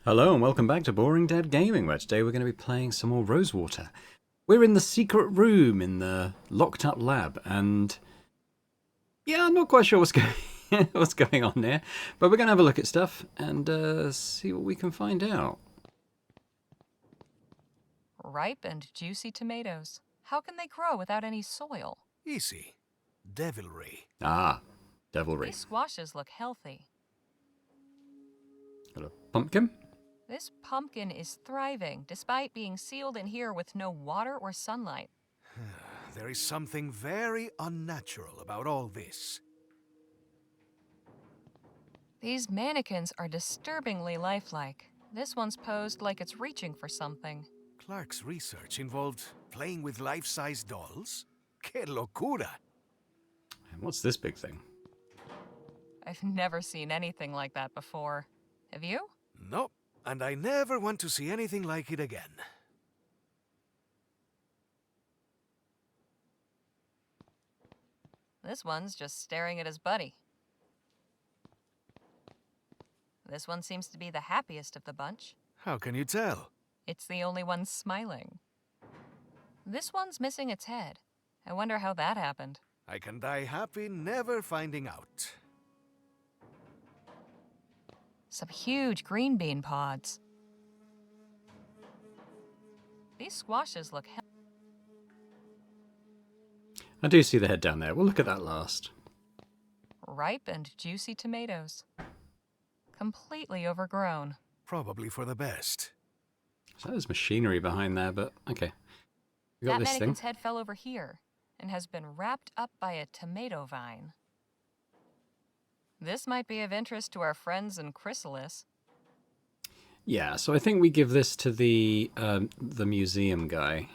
Hello and welcome back to Boring Dead Gaming, where today we're going to be playing some more Rosewater. We're in the secret room in the locked up lab, and yeah, I'm not quite sure what's going on here, but we're going to have a look at stuff and see what we can find out. Ripe and juicy tomatoes. How can they grow without any soil? Easy. Devilry. Ah, devilry. These squashes look healthy. Got a pumpkin? This pumpkin is thriving, despite being sealed in here with no water or sunlight. There is something very unnatural about all this. These mannequins are disturbingly lifelike. This one's posed like it's reaching for something. Clark's research involved playing with life-size dolls? Que locura! And what's this big thing? I've never seen anything like that before. Have you? Nope, and I never want to see anything like it again. This one's just staring at his buddy. This one seems to be the happiest of the bunch. How can you tell? It's the only one smiling. This one's missing its head. I wonder how that happened. I can die happy never finding out. Some huge green bean pods. These squashes look I do see the head down there. We'll look at that last. ripe and juicy tomatoes. Completely overgrown. Probably for the best. So there's machinery behind there, but okay. We got That this thing. mannequin's head fell over here and has been wrapped up by a tomato vine. This might be of interest to our friends in Chrysalis. Yeah, so I think we give this to the museum guy.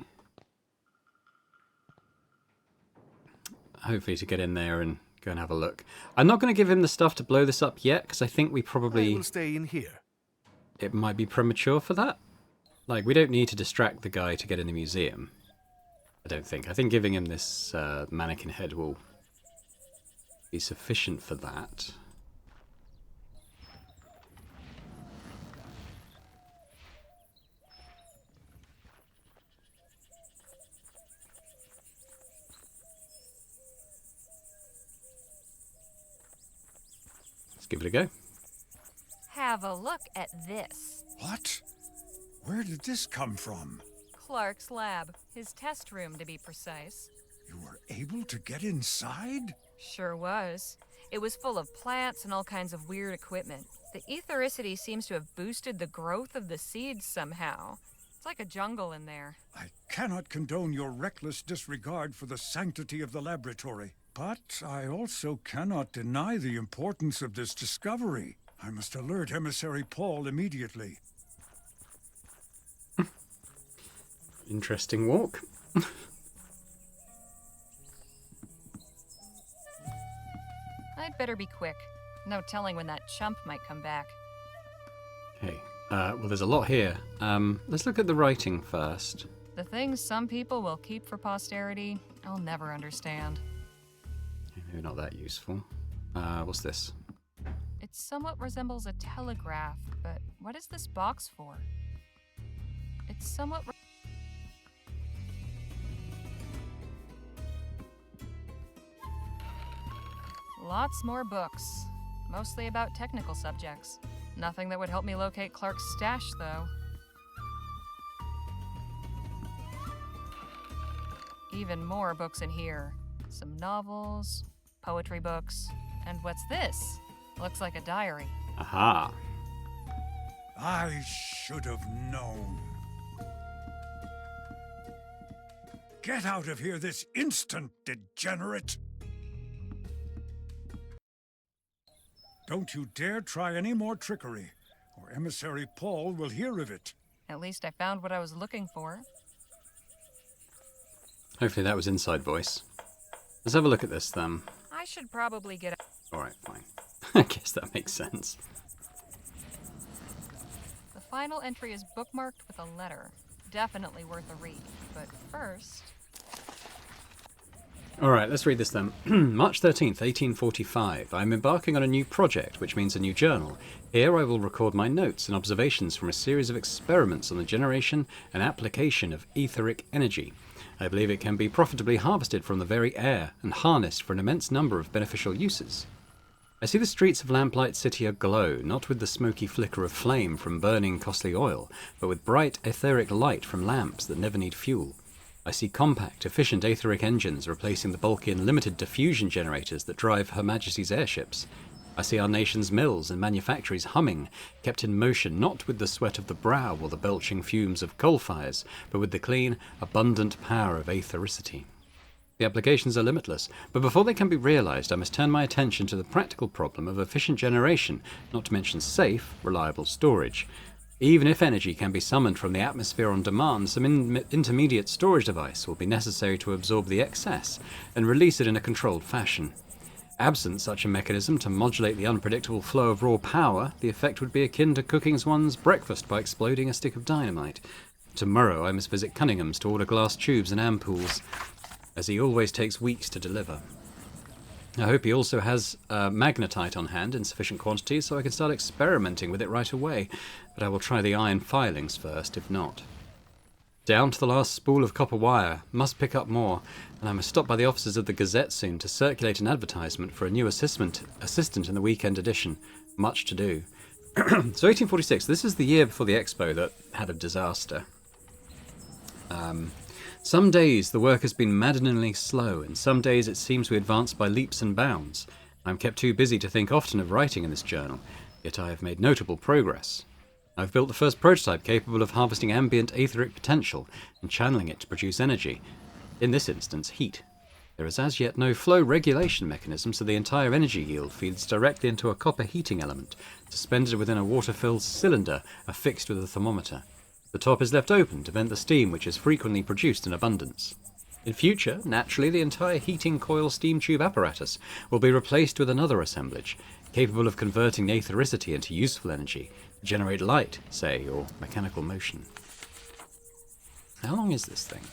Hopefully to get in there and go and have a look. I'm not going to give him the stuff to blow this up yet, because I think we I probably... will stay in here. It might be premature for that. Like, we don't need to distract the guy to get in the museum. I don't think. I think giving him this mannequin head will be sufficient for that. Let's give it a go. Have a look at this. What? Where did this come from? Clark's lab. His test room, to be precise. You were able to get inside? Sure was. It was full of plants and all kinds of weird equipment. The ethericity seems to have boosted the growth of the seeds somehow. It's like a jungle in there. I cannot condone your reckless disregard for the sanctity of the laboratory. But I also cannot deny the importance of this discovery. I must alert Emissary Paul immediately. Interesting walk. I'd better be quick. No telling when that chump might come back. Okay. Well, there's a lot here. Let's look at the writing first. The things some people will keep for posterity, I'll never understand. Maybe not that useful. What's this? It somewhat resembles a telegraph, but what is this box for? It's somewhat... Lots more books, mostly about technical subjects. Nothing that would help me locate Clark's stash, though. Even more books in here. Some novels, poetry books, and what's this? Looks like a diary. Aha. I should have known. Get out of here this instant, degenerate! Don't you dare try any more trickery, or Emissary Paul will hear of it. At least I found what I was looking for. Hopefully that was inside voice. Let's have a look at this then. I should probably get... Alright, fine. I guess that makes sense. The final entry is bookmarked with a letter. Definitely worth a read. But first... Alright, let's read this then. March 13th, 1845. I am embarking on a new project, which means a new journal. Here I will record my notes and observations from a series of experiments on the generation and application of etheric energy. I believe it can be profitably harvested from the very air and harnessed for an immense number of beneficial uses. I see the streets of Lamplight City aglow, not with the smoky flicker of flame from burning costly oil, but with bright etheric light from lamps that never need fuel. I see compact, efficient etheric engines replacing the bulky and limited diffusion generators that drive Her Majesty's airships. I see our nation's mills and manufactories humming, kept in motion not with the sweat of the brow or the belching fumes of coal fires, but with the clean, abundant power of ethericity. The applications are limitless, but before they can be realized, I must turn my attention to the practical problem of efficient generation, not to mention safe, reliable storage. Even if energy can be summoned from the atmosphere on demand, some intermediate storage device will be necessary to absorb the excess and release it in a controlled fashion. Absent such a mechanism to modulate the unpredictable flow of raw power, the effect would be akin to cooking one's breakfast by exploding a stick of dynamite. Tomorrow I must visit Cunningham's to order glass tubes and ampoules, as he always takes weeks to deliver. I hope he also has magnetite on hand in sufficient quantities so I can start experimenting with it right away, but I will try the iron filings first, if not. Down to the last spool of copper wire, must pick up more, and I must stop by the offices of the Gazette soon to circulate an advertisement for a new assistant in the weekend edition. Much to do. So 1846, this is the year before the Expo that had a disaster. Some days the work has been maddeningly slow, and some days it seems we advance by leaps and bounds. I am kept too busy to think often of writing in this journal, yet I have made notable progress. I have built the first prototype capable of harvesting ambient etheric potential and channeling it to produce energy, in this instance heat. There is as yet no flow regulation mechanism, so the entire energy yield feeds directly into a copper heating element, suspended within a water-filled cylinder affixed with a thermometer. The top is left open to vent the steam which is frequently produced in abundance. In future, naturally, the entire heating coil steam tube apparatus will be replaced with another assemblage, capable of converting ethericity into useful energy, to generate light, say, or mechanical motion. How long is this thing?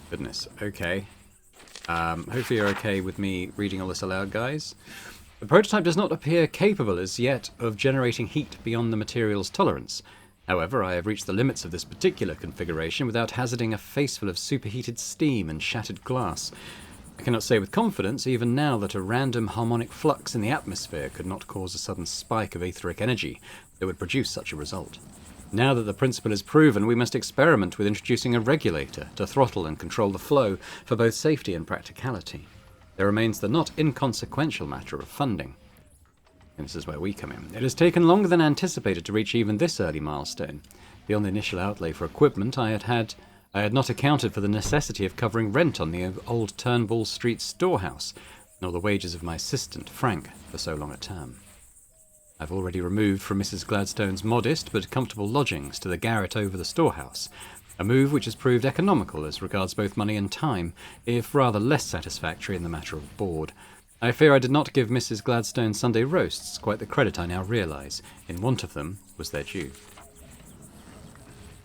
Goodness, okay. Hopefully you're okay with me reading all this aloud, guys. The prototype does not appear capable as yet of generating heat beyond the material's tolerance. However, I have reached the limits of this particular configuration without hazarding a faceful of superheated steam and shattered glass. I cannot say with confidence, even now, that a random harmonic flux in the atmosphere could not cause a sudden spike of etheric energy that would produce such a result. Now that the principle is proven, we must experiment with introducing a regulator to throttle and control the flow for both safety and practicality. There remains the not inconsequential matter of funding. And this is where we come in. It has taken longer than anticipated to reach even this early milestone. Beyond the initial outlay for equipment, I had not accounted for the necessity of covering rent on the old Turnbull Street storehouse, nor the wages of my assistant, Frank, for so long a term. I've already removed from Mrs. Gladstone's modest but comfortable lodgings to the garret over the storehouse, a move which has proved economical as regards both money and time, if rather less satisfactory in the matter of board. I fear I did not give Mrs. Gladstone's Sunday roasts quite the credit I now realise, in want of them, was their due.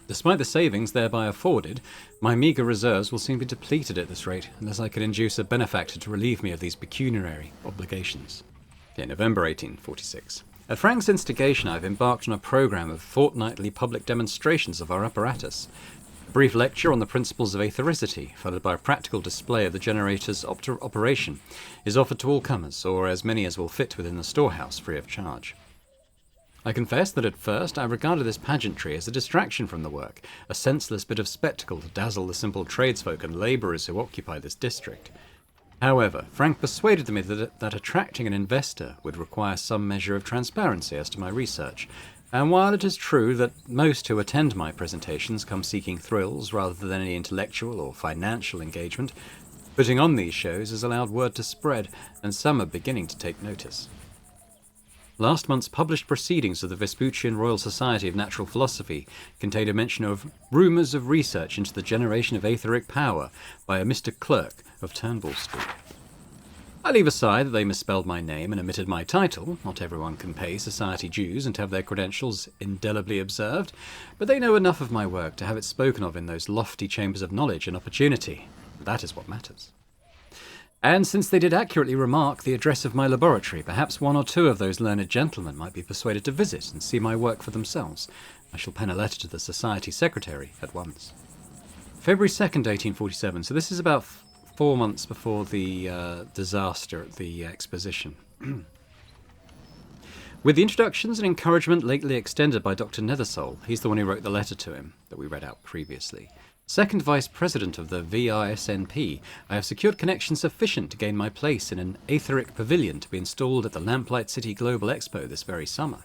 Despite the savings thereby afforded, my meagre reserves will soon be depleted at this rate, unless I can induce a benefactor to relieve me of these pecuniary obligations. November 1846. At Frank's instigation, I have embarked on a programme of fortnightly public demonstrations of our apparatus. A brief lecture on the principles of ethericity, followed by a practical display of the generator's operation, is offered to all comers, or as many as will fit within the storehouse, free of charge. I confess that at first I regarded this pageantry as a distraction from the work, a senseless bit of spectacle to dazzle the simple tradesfolk and labourers who occupy this district. However, Frank persuaded me that attracting an investor would require some measure of transparency as to my research, and while it is true that most who attend my presentations come seeking thrills rather than any intellectual or financial engagement, putting on these shows has allowed word to spread, and some are beginning to take notice. Last month's published proceedings of the Vespuccian Royal Society of Natural Philosophy contained a mention of rumours of research into the generation of etheric power by a Mr. Clerk of Turnbull Street. I leave aside that they misspelled my name and omitted my title. Not everyone can pay society dues and have their credentials indelibly observed, but they know enough of my work to have it spoken of in those lofty chambers of knowledge and opportunity. That is what matters. And since they did accurately remark the address of my laboratory, perhaps one or two of those learned gentlemen might be persuaded to visit and see my work for themselves. I shall pen a letter to the Society Secretary at once. February 2nd, 1847. So this is about 4 months before the disaster at the exposition. With the introductions and encouragement lately extended by Dr. Nethersole, he's the one who wrote the letter to him that we read out previously, second Vice President of the VRSNP, I have secured connections sufficient to gain my place in an aetheric pavilion to be installed at the Lamplight City Global Expo this very summer.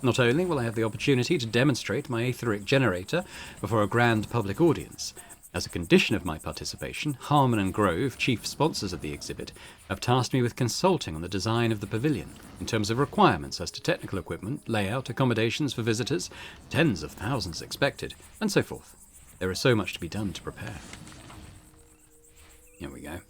Not only will I have the opportunity to demonstrate my aetheric generator before a grand public audience, as a condition of my participation, Harmon and Grove, chief sponsors of the exhibit, have tasked me with consulting on the design of the pavilion, in terms of requirements as to technical equipment, layout, accommodations for visitors, tens of thousands expected, and so forth. There is so much to be done to prepare. Here we go.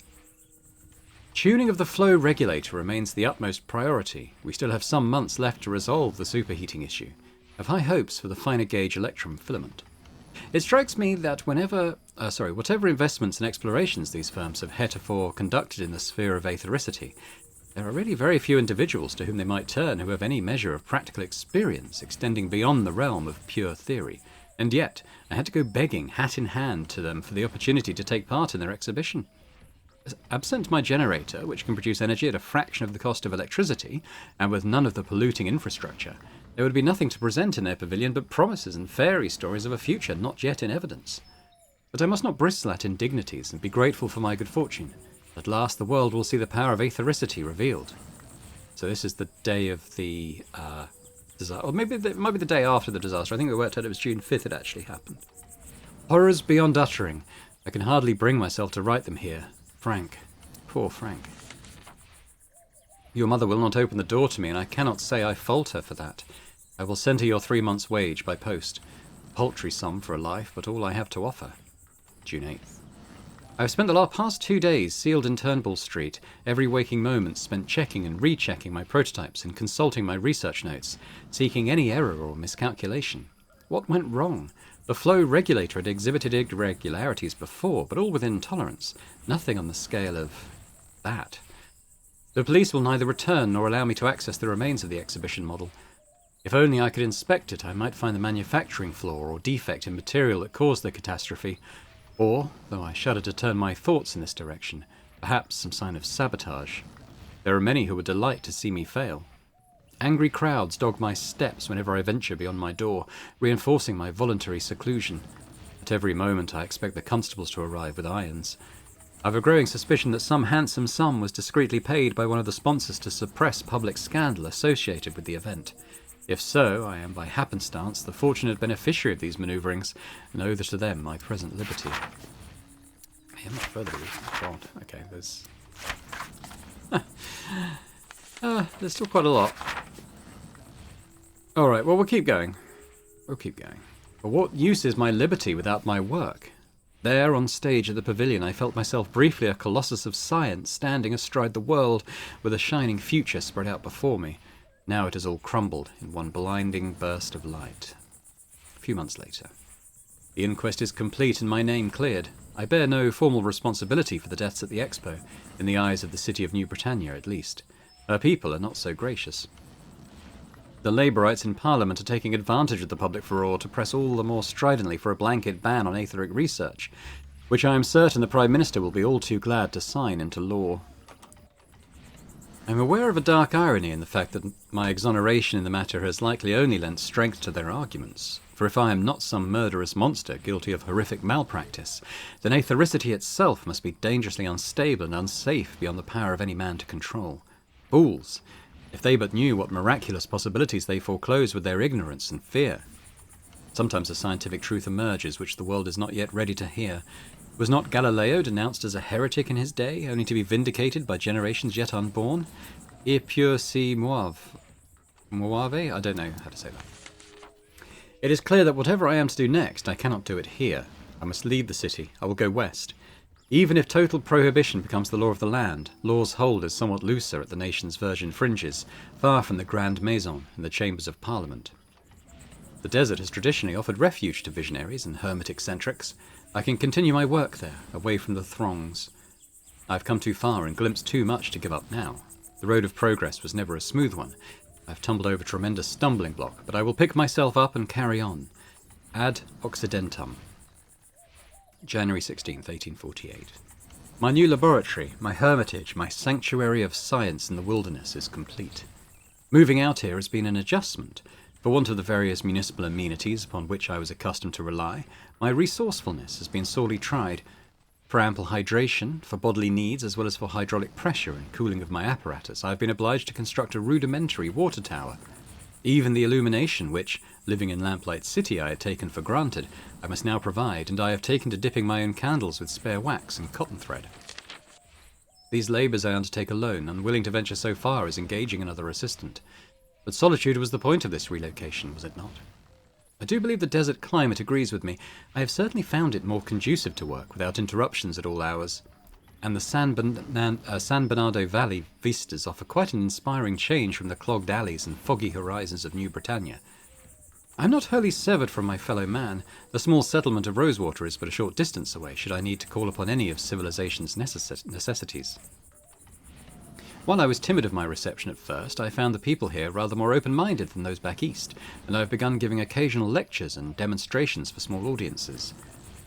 Tuning of the flow regulator remains the utmost priority. We still have some months left to resolve the superheating issue. I have high hopes for the finer gauge electrum filament. It strikes me that whatever investments and explorations these firms have heretofore conducted in the sphere of aethericity, there are really very few individuals to whom they might turn who have any measure of practical experience extending beyond the realm of pure theory. And yet, I had to go begging, hat in hand, to them for the opportunity to take part in their exhibition. Absent my generator, which can produce energy at a fraction of the cost of electricity, and with none of the polluting infrastructure, there would be nothing to present in their pavilion but promises and fairy stories of a future not yet in evidence. But I must not bristle at indignities and be grateful for my good fortune. At last the world will see the power of aethericity revealed. So this is the day of the disaster, or maybe it might be the day after the disaster. I think we worked out it was June 5th it actually happened. Horrors beyond uttering. I can hardly bring myself to write them here. Frank. Poor Frank. Your mother will not open the door to me, and I cannot say I fault her for that. I will send her your 3 months' wage by post. Paltry sum for a life, but all I have to offer. June 8th. I have spent the past 2 days sealed in Turnbull Street, every waking moment spent checking and rechecking my prototypes and consulting my research notes, seeking any error or miscalculation. What went wrong? The flow regulator had exhibited irregularities before, but all within tolerance. Nothing on the scale of that. The police will neither return nor allow me to access the remains of the exhibition model. If only I could inspect it, I might find the manufacturing flaw or defect in material that caused the catastrophe, or, though I shudder to turn my thoughts in this direction, perhaps some sign of sabotage. There are many who would delight to see me fail. Angry crowds dog my steps whenever I venture beyond my door, reinforcing my voluntary seclusion. At every moment I expect the constables to arrive with irons. I have a growing suspicion that some handsome sum was discreetly paid by one of the sponsors to suppress public scandal associated with the event. If so, I am by happenstance the fortunate beneficiary of these manoeuvrings, and owe to them my present liberty. Yeah, much further. God, okay, there's still quite a lot. Alright, well, we'll keep going. We'll keep going. But what use is my liberty without my work? There, on stage at the pavilion, I felt myself briefly a colossus of science, standing astride the world, with a shining future spread out before me. Now it has all crumbled in one blinding burst of light. A few months later. The inquest is complete and my name cleared. I bear no formal responsibility for the deaths at the Expo, in the eyes of the city of New Britannia at least. Her people are not so gracious. The Labourites in Parliament are taking advantage of the public furore to press all the more stridently for a blanket ban on aetheric research, which I am certain the Prime Minister will be all too glad to sign into law. I am aware of a dark irony in the fact that my exoneration in the matter has likely only lent strength to their arguments, for if I am not some murderous monster guilty of horrific malpractice, then aethericity itself must be dangerously unstable and unsafe beyond the power of any man to control. Fools! If they but knew what miraculous possibilities they foreclose with their ignorance and fear. Sometimes a scientific truth emerges which the world is not yet ready to hear. Was not Galileo denounced as a heretic in his day, only to be vindicated by generations yet unborn? Et pur si moave. I don't know how to say that. It is clear that whatever I am to do next, I cannot do it here. I must leave the city. I will go west. Even if total prohibition becomes the law of the land, law's hold is somewhat looser at the nation's virgin fringes, far from the Grande Maison and the chambers of Parliament. The desert has traditionally offered refuge to visionaries and hermit eccentrics. I can continue my work there, away from the throngs. I've come too far and glimpsed too much to give up now. The road of progress was never a smooth one. I've tumbled over a tremendous stumbling block, but I will pick myself up and carry on. Ad Occidentum. January 16th, 1848. My new laboratory, my hermitage, my sanctuary of science in the wilderness is complete. Moving out here has been an adjustment. For want of the various municipal amenities upon which I was accustomed to rely, my resourcefulness has been sorely tried. For ample hydration, for bodily needs, as well as for hydraulic pressure and cooling of my apparatus, I have been obliged to construct a rudimentary water tower. Even the illumination which, living in Lamplight City, I had taken for granted, I must now provide, and I have taken to dipping my own candles with spare wax and cotton thread. These labours I undertake alone, unwilling to venture so far as engaging another assistant. But solitude was the point of this relocation, was it not? I do believe the desert climate agrees with me. I have certainly found it more conducive to work, without interruptions at all hours. And the San Bernardo Valley vistas offer quite an inspiring change from the clogged alleys and foggy horizons of New Britannia. I am not wholly severed from my fellow man. The small settlement of Rosewater is but a short distance away, should I need to call upon any of civilization's necessities. While I was timid of my reception at first, I found the people here rather more open-minded than those back east, and I have begun giving occasional lectures and demonstrations for small audiences.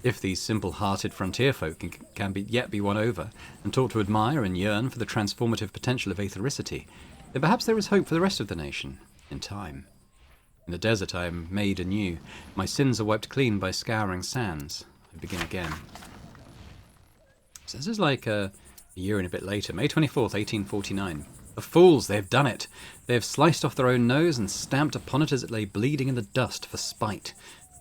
If these simple-hearted frontier folk can yet be won over, and taught to admire and yearn for the transformative potential of aethericity, then perhaps there is hope for the rest of the nation, in time. In the desert I am made anew. My sins are wiped clean by scouring sands. I begin again. So this is like a year and a bit later, May 24th, 1849. The fools, they have done it. They have sliced off their own nose and stamped upon it as it lay bleeding in the dust for spite.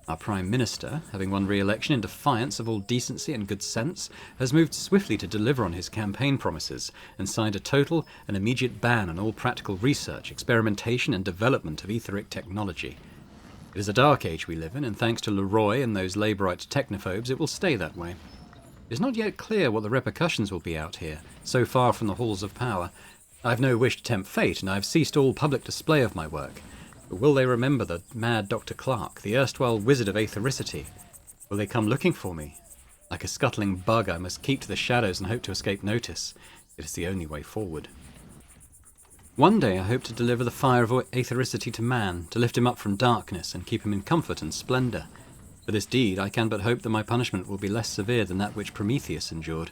Our Prime Minister, having won re-election in defiance of all decency and good sense, has moved swiftly to deliver on his campaign promises and signed a total and immediate ban on all practical research, experimentation and development of etheric technology. It is a dark age we live in, and thanks to Leroy and those Labourite technophobes, it will stay that way. It is not yet clear what the repercussions will be out here, so far from the halls of power. I have no wish to tempt fate, and I have ceased all public display of my work. But will they remember the mad Dr. Clark, the erstwhile wizard of aethericity? Will they come looking for me? Like a scuttling bug, I must keep to the shadows and hope to escape notice. It is the only way forward. One day I hope to deliver the fire of aethericity to man, to lift him up from darkness and keep him in comfort and splendour. For this deed, I can but hope that my punishment will be less severe than that which Prometheus endured.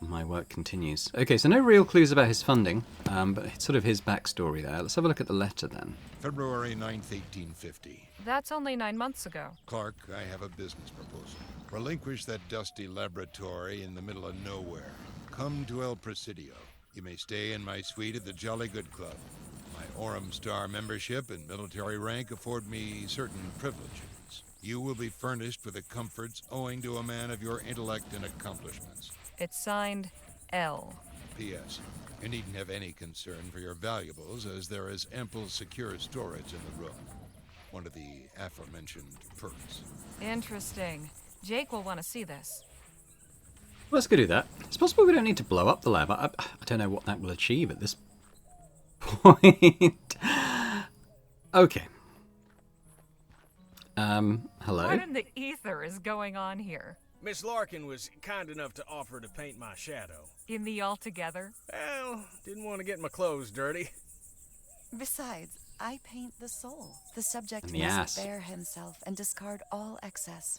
My work continues. Okay, so no real clues about his funding, but it's sort of his backstory there. Let's have a look at the letter then. February 9th, 1850. That's only 9 months ago. Clark, I have a business proposal. Relinquish that dusty laboratory in the middle of nowhere. Come to El Presidio. You may stay in my suite at the Jolly Good Club. My Orem Star membership and military rank afford me certain privileges. You will be furnished with the comforts owing to a man of your intellect and accomplishments. It's signed L. P.S. You needn't have any concern for your valuables, as there is ample secure storage in the room. One of the aforementioned perks. Interesting. Jake will want to see this. Well, let's go do that. It's possible we don't need to blow up the lab. I don't know what that will achieve at this point. Okay. Hello? What in the ether is going on here? Miss Larkin was kind enough to offer to paint my shadow. In the altogether? Well, didn't want to get my clothes dirty. Besides, I paint the soul. The subject And the must ass. bear himself and discard all excess.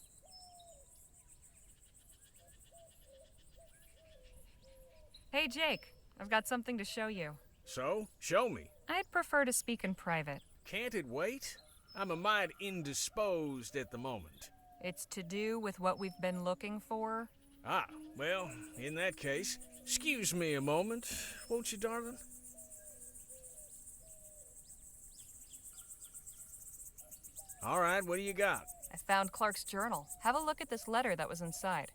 Hey, Jake. I've got something to show you. So, show me. I'd prefer to speak in private. Can't it wait? I'm a mite indisposed at the moment. It's to do with what we've been looking for. Ah, well, in that case, excuse me a moment, won't you, darling? All right, what do you got? I found Clark's journal. Have a look at this letter that was inside.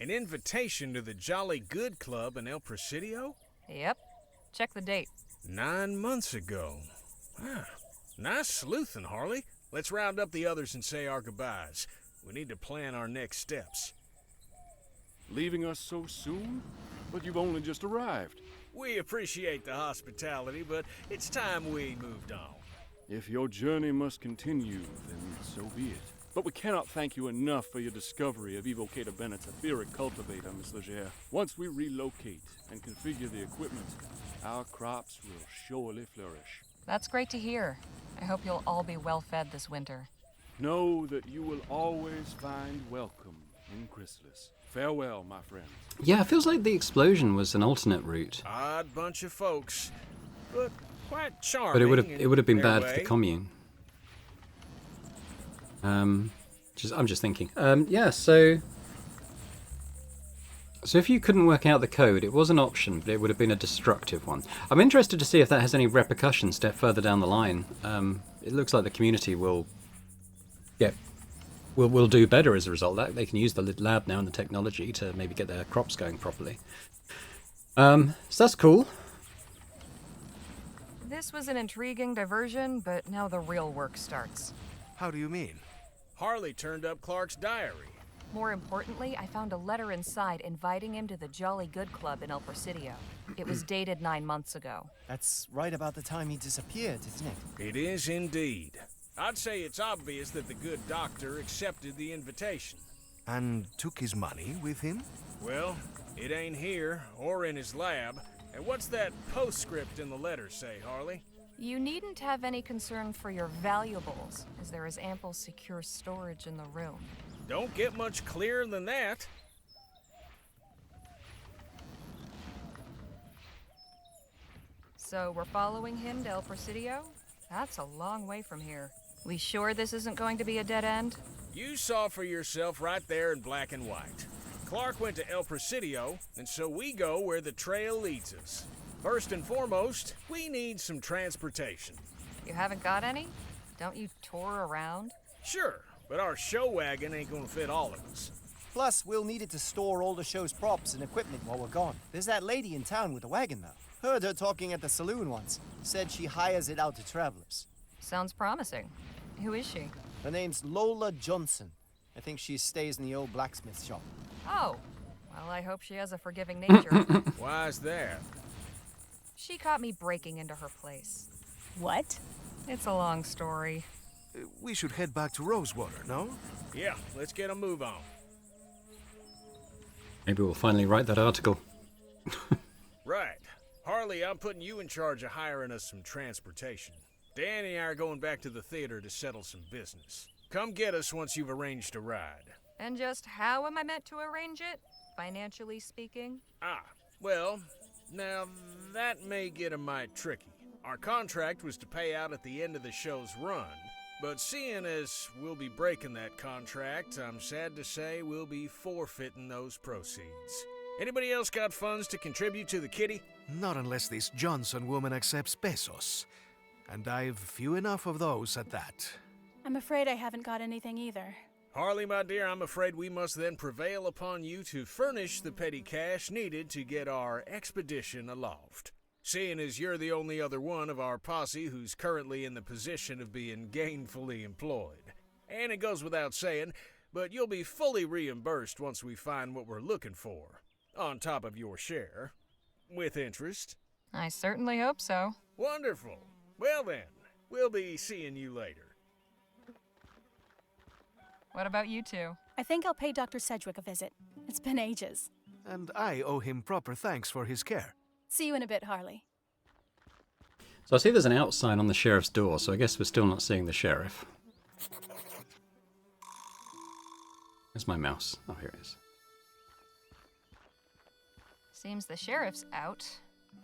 An invitation to the Jolly Good Club in El Presidio? Yep. Check the date. 9 months ago. Ah, nice sleuthing, Harley. Let's round up the others and say our goodbyes. We need to plan our next steps. Leaving us so soon? But you've only just arrived. We appreciate the hospitality, but it's time we moved on. If your journey must continue, then so be it. But we cannot thank you enough for your discovery of Evocator Bennett's etheric cultivator, Miss Leger. Once we relocate and configure the equipment, our crops will surely flourish. That's great to hear. I hope you'll all be well fed this winter. Know that you will always find welcome in Chrysalis. Farewell, my friends. Yeah, it feels like the explosion was an alternate route. Odd bunch of folks, but quite charming. But it would have been in their bad for the way. commune. I'm just thinking. Yeah, so if you couldn't work out the code, it was an option, but it would have been a destructive one. I'm interested to see if that has any repercussions step further down the line. It looks like the community will do better as a result. That they can use the lab now and the technology to maybe get their crops going properly. So that's cool. This was an intriguing diversion, but now the real work starts. How do you mean? Harley turned up Clark's diary. More importantly, I found a letter inside inviting him to the Jolly Good Club in El Presidio. It was dated 9 months ago. That's right about the time he disappeared, isn't it? It is indeed. I'd say it's obvious that the good doctor accepted the invitation. And took his money with him? Well, it ain't here or in his lab. And what's that postscript in the letter say, Harley? You needn't have any concern for your valuables, as there is ample secure storage in the room. Don't get much clearer than that. So we're following him to El Presidio? That's a long way from here. We sure this isn't going to be a dead end? You saw for yourself right there in black and white. Clark went to El Presidio, and so we go where the trail leads us. First and foremost, we need some transportation. You haven't got any? Don't you tour around? Sure, but our show wagon ain't gonna fit all of us. Plus, we'll need it to store all the show's props and equipment while we're gone. There's that lady in town with a wagon, though. Heard her talking at the saloon once. Said she hires it out to travelers. Sounds promising. Who is she? Her name's Lola Johnson. I think she stays in the old blacksmith shop. Oh, well, I hope she has a forgiving nature. Why's that? She caught me breaking into her place. What? It's a long story. We should head back to Rosewater, no? Yeah, let's get a move on. Maybe we'll finally write that article. Right. Harley, I'm putting you in charge of hiring us some transportation. Danny and I are going back to the theater to settle some business. Come get us once you've arranged a ride. And just how am I meant to arrange it, financially speaking? Well, now that may get a mite tricky. Our contract was to pay out at the end of the show's run, but seeing as we'll be breaking that contract, I'm sad to say we'll be forfeiting those proceeds. Anybody else got funds to contribute to the kitty? Not unless this Johnson woman accepts pesos. And I've few enough of those at that. I'm afraid I haven't got anything either. Harley, my dear, I'm afraid we must then prevail upon you to furnish the petty cash needed to get our expedition aloft. Seeing as you're the only other one of our posse who's currently in the position of being gainfully employed. And it goes without saying, but you'll be fully reimbursed once we find what we're looking for. On top of your share. With interest. I certainly hope so. Wonderful. Well then, we'll be seeing you later. What about you two? I think I'll pay Dr. Sedgwick a visit. It's been ages. And I owe him proper thanks for his care. See you in a bit, Harley. So I see there's an out sign on the sheriff's door, so I guess we're still not seeing the sheriff. Where's my mouse? Oh, here it is. Seems the sheriff's out.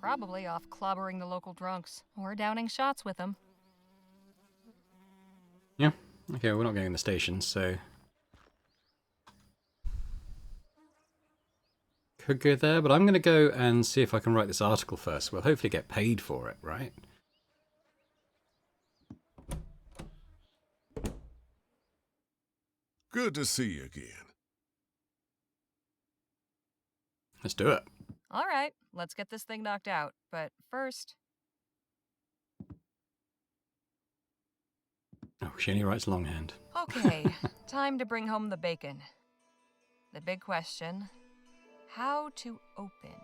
Probably off clobbering the local drunks. Or downing shots with them. Yeah. Okay, we're not going in the station, so... Could go there, but I'm going to go and see if I can write this article first. We'll hopefully get paid for it, right? Good to see you again. Let's do it. All right, let's get this thing knocked out. But first... Oh, she only writes longhand. Okay, time to bring home the bacon. The big question, how to open?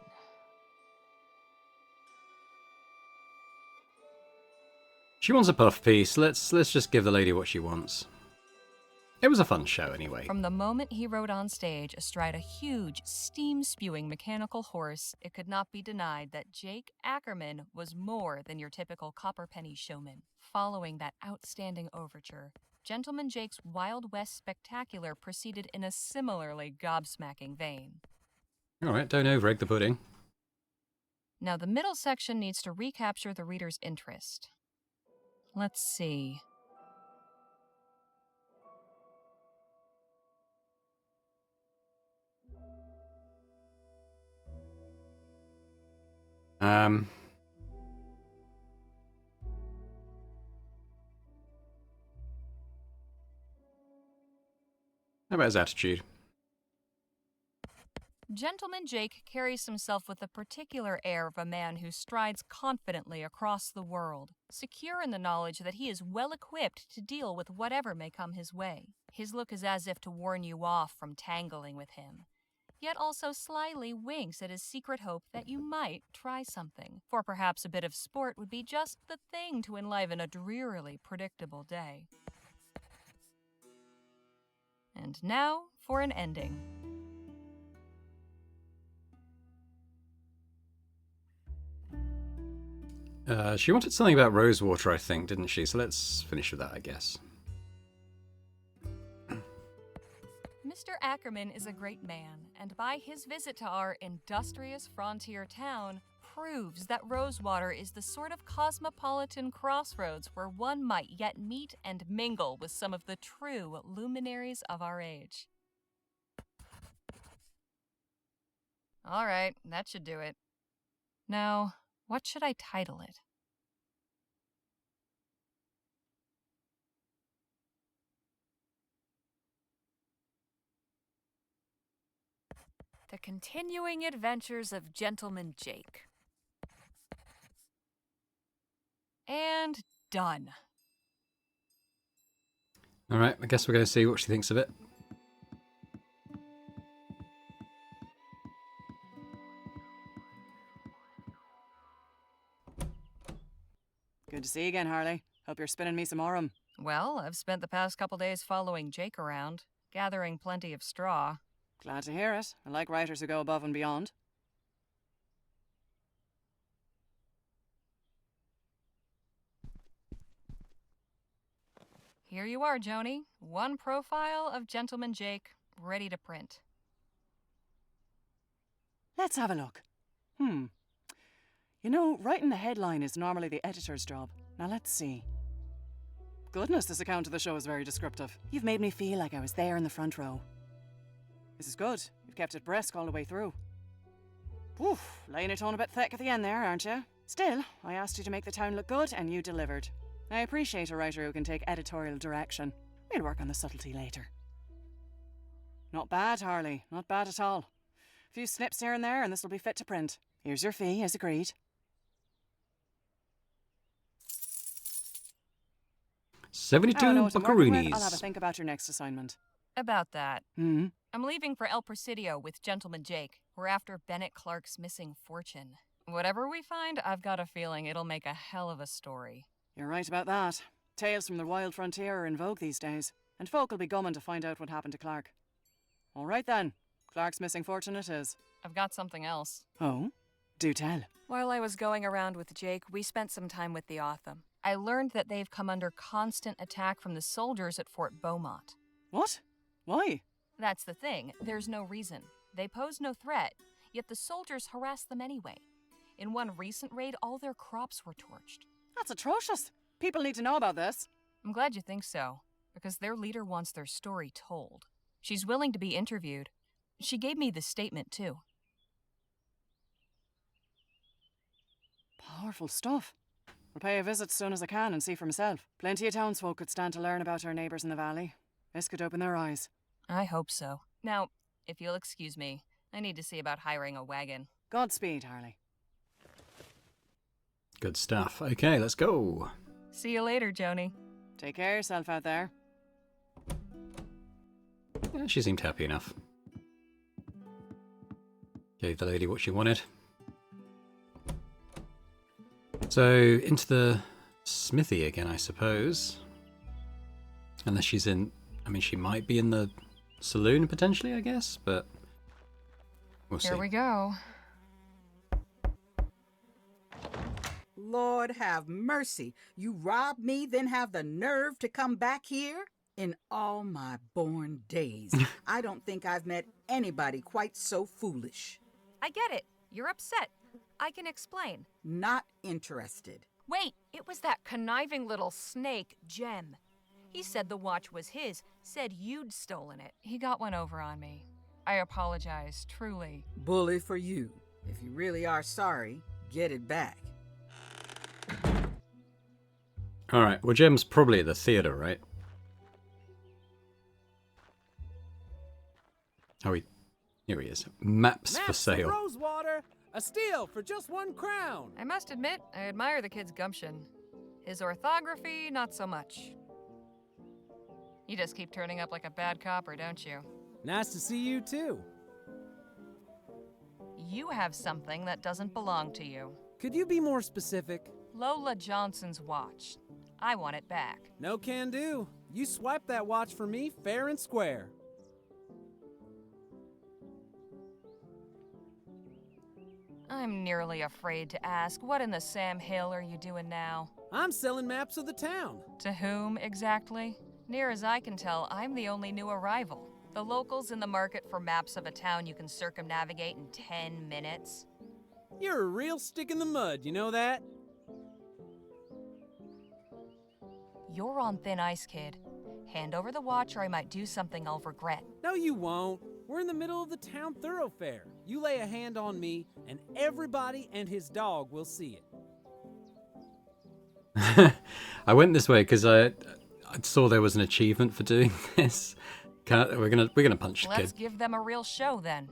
She wants a puff piece. Let's just give the lady what she wants. It was a fun show anyway. From the moment he rode on stage astride a huge, steam-spewing mechanical horse, it could not be denied that Jake Ackerman was more than your typical copperpenny showman. Following that outstanding overture, Gentleman Jake's Wild West Spectacular proceeded in a similarly gobsmacking vein. Alright, don't over-egg the pudding. Now, the middle section needs to recapture the reader's interest. Let's see. How about his attitude? Gentleman Jake carries himself with the particular air of a man who strides confidently across the world, secure in the knowledge that he is well equipped to deal with whatever may come his way. His look is as if to warn you off from tangling with him, yet also slyly winks at his secret hope that you might try something, for perhaps a bit of sport would be just the thing to enliven a drearily predictable day. And now for an ending. She wanted something about Rosewater, I think, didn't she? So let's finish with that, I guess. Mr. Ackerman is a great man, and by his visit to our industrious frontier town, proves that Rosewater is the sort of cosmopolitan crossroads where one might yet meet and mingle with some of the true luminaries of our age. All right, that should do it. Now, what should I title it? The Continuing Adventures of Gentleman Jake. And done. Alright, I guess we're going to see what she thinks of it. Good to see you again, Harley. Hope you're spinning me some aurum. Well, I've spent the past couple days following Jake around, gathering plenty of straw. Glad to hear it. I like writers who go above and beyond. Here you are, Joni. One profile of Gentleman Jake, ready to print. Let's have a look. You know, writing the headline is normally the editor's job. Now let's see. Goodness, this account of the show is very descriptive. You've made me feel like I was there in the front row. This is good. You've kept it brisk all the way through. Oof, laying it on a bit thick at the end there, aren't you? Still, I asked you to make the town look good, and you delivered. I appreciate a writer who can take editorial direction. We'll work on the subtlety later. Not bad, Harley. Not bad at all. A few snips here and there, and this will be fit to print. Here's your fee, as agreed. 72 I know what I'm working with. buckaroonies. I'll have a think about your next assignment. About that. Hmm? I'm leaving for El Presidio with Gentleman Jake. We're after Bennett Clark's missing fortune. Whatever we find, I've got a feeling it'll make a hell of a story. You're right about that. Tales from the wild frontier are in vogue these days, and folk will be gumming to find out what happened to Clark. All right then. Clark's missing fortune it is. I've got something else. Oh? Do tell. While I was going around with Jake, we spent some time with the Otham. I learned that they've come under constant attack from the soldiers at Fort Beaumont. What? Why? That's the thing. There's no reason. They pose no threat, yet the soldiers harass them anyway. In one recent raid, all their crops were torched. That's atrocious. People need to know about this. I'm glad you think so, because their leader wants their story told. She's willing to be interviewed. She gave me the statement, too. Powerful stuff. I'll pay a visit as soon as I can and see for myself. Plenty of townsfolk could stand to learn about our neighbours in the valley. This could open their eyes. I hope so. Now, if you'll excuse me, I need to see about hiring a wagon. Godspeed, Harley. Good stuff. Okay, let's go. See you later, Joni. Take care of yourself out there. Yeah, she seemed happy enough. Gave the lady what she wanted. So, into the smithy again, I suppose. Unless she's in I mean, she might be in the saloon potentially, I guess, but we'll see. Here we go. Lord have mercy. You robbed me, then have the nerve to come back here? In all my born days, I don't think I've met anybody quite so foolish. I get it. You're upset. I can explain. Not interested. Wait, it was that conniving little snake, Jem. He said the watch was his, said you'd stolen it. He got one over on me. I apologize, truly. Bully for you. If you really are sorry, get it back. Alright, well, Jem's probably at the theatre, right? Oh, here he is. Maps for sale. Rosewater, a steal for just 1 crown. I must admit, I admire the kid's gumption. His orthography, not so much. You just keep turning up like a bad copper, don't you? Nice to see you, too. You have something that doesn't belong to you. Could you be more specific? Lola Johnson's watch. I want it back. No can do. You swiped that watch for me fair and square. I'm nearly afraid to ask, what in the Sam Hill are you doing now? I'm selling maps of the town. To whom, exactly? Near as I can tell, I'm the only new arrival. The locals in the market for maps of a town you can circumnavigate in 10 minutes. You're a real stick in the mud, you know that? You're on thin ice, kid. Hand over the watch or I might do something I'll regret. No, you won't. We're in the middle of the town thoroughfare. You lay a hand on me, and everybody and his dog will see it. I went this way because I saw there was an achievement for doing this. We're gonna punch the kid. Let's give them a real show then.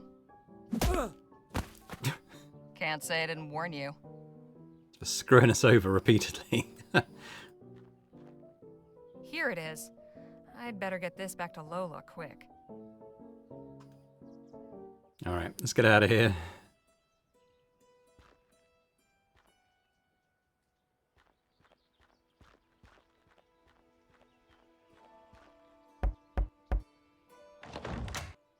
Can't say I didn't warn you. For screwing us over repeatedly. Here it is. I'd better get this back to Lola quick. Alright, let's get out of here.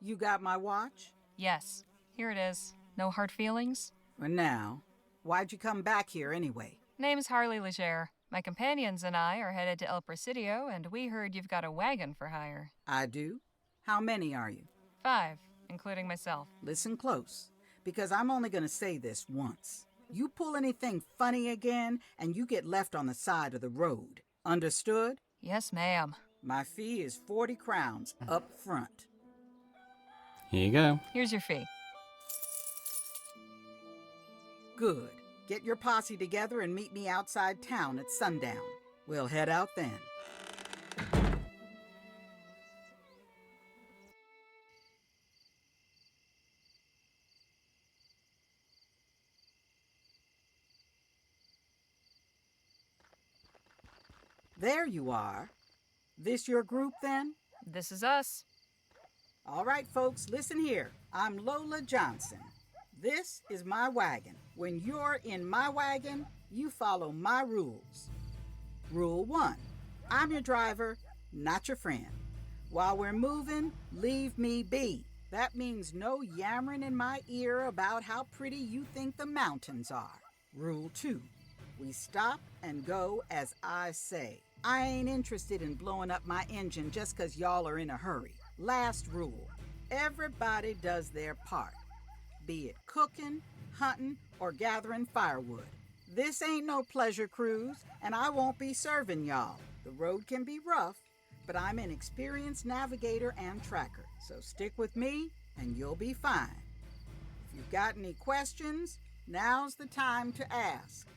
You got my watch? Yes. Here it is. No hard feelings? For now. Why'd you come back here anyway? Name's Harley Leger. My companions and I are headed to El Presidio, and we heard you've got a wagon for hire. I do? How many are you? 5, including myself. Listen close, because I'm only going to say this once. You pull anything funny again, and you get left on the side of the road. Understood? Yes, ma'am. My fee is 40 crowns up front. Here you go. Here's your fee. Good. Get your posse together and meet me outside town at sundown. We'll head out then. There you are. This your group then? This is us. All right, folks, listen here. I'm Lola Johnson. This is my wagon. When you're in my wagon, you follow my rules. Rule 1, I'm your driver, not your friend. While we're moving, leave me be. That means no yammering in my ear about how pretty you think the mountains are. Rule 2, we stop and go as I say. I ain't interested in blowing up my engine just 'cause y'all are in a hurry. Last rule, everybody does their part. Be it cooking, hunting, or gathering firewood. This ain't no pleasure cruise, and I won't be serving y'all. The road can be rough, but I'm an experienced navigator and tracker, so stick with me and you'll be fine. If you've got any questions, now's the time to ask.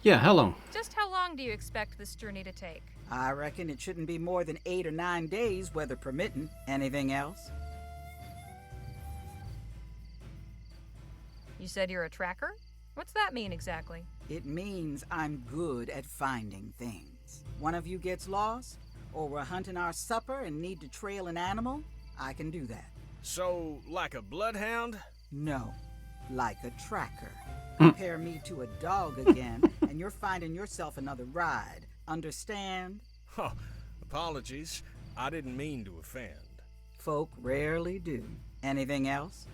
Yeah, how long? Just how long do you expect this journey to take? I reckon it shouldn't be more than 8 or 9 days, weather permitting. Anything else? You said you're a tracker? What's that mean exactly? It means I'm good at finding things. One of you gets lost, or we're hunting our supper and need to trail an animal, I can do that. So, like a bloodhound? No, like a tracker. Compare me to a dog again, and you're finding yourself another ride. Understand? Oh, apologies. I didn't mean to offend. Folk rarely do. Anything else?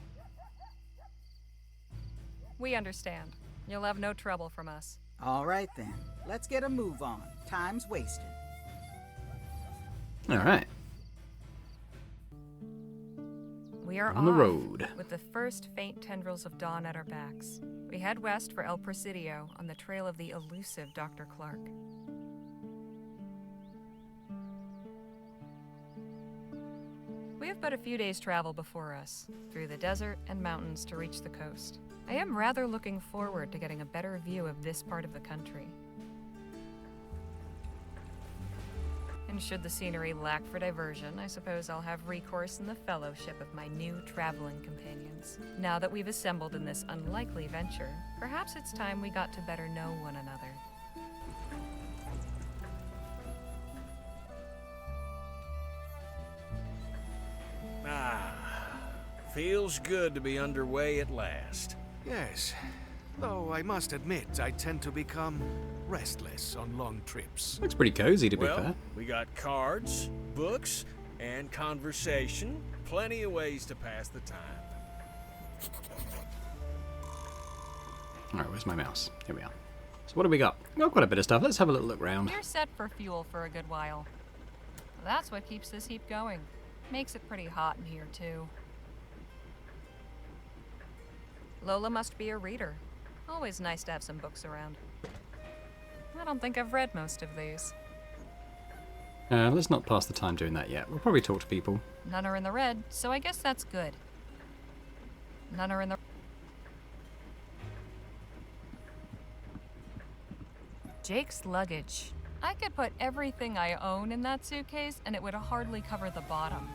We understand. You'll have no trouble from us. All right then. Let's get a move on. Time's wasted. All right. We are On the off, road. with the first faint tendrils of dawn at our backs. We head west for El Presidio on the trail of the elusive Dr. Clark. We have but a few days' travel before us, through the desert and mountains to reach the coast. I am rather looking forward to getting a better view of this part of the country. And should the scenery lack for diversion, I suppose I'll have recourse in the fellowship of my new traveling companions. Now that we've assembled in this unlikely venture, perhaps it's time we got to better know one another. Feels good to be underway at last. Yes, though I must admit I tend to become restless on long trips. Looks pretty cozy, to be Well, fair. we got cards, books, and conversation. Plenty of ways to pass the time. All right, where's my mouse? Here we are. So what do we got? We've got quite a bit of stuff. Let's have a little look round. You're set for fuel for a good while. That's what keeps this heap going. Makes it pretty hot in here, too. Lola must be a reader. Always nice to have some books around. I don't think I've read most of these. Let's not pass the time doing that yet. We'll probably talk to people. None are in the red, so I guess that's good. None are in the... Jake's luggage. I could put everything I own in that suitcase, and it would hardly cover the bottom.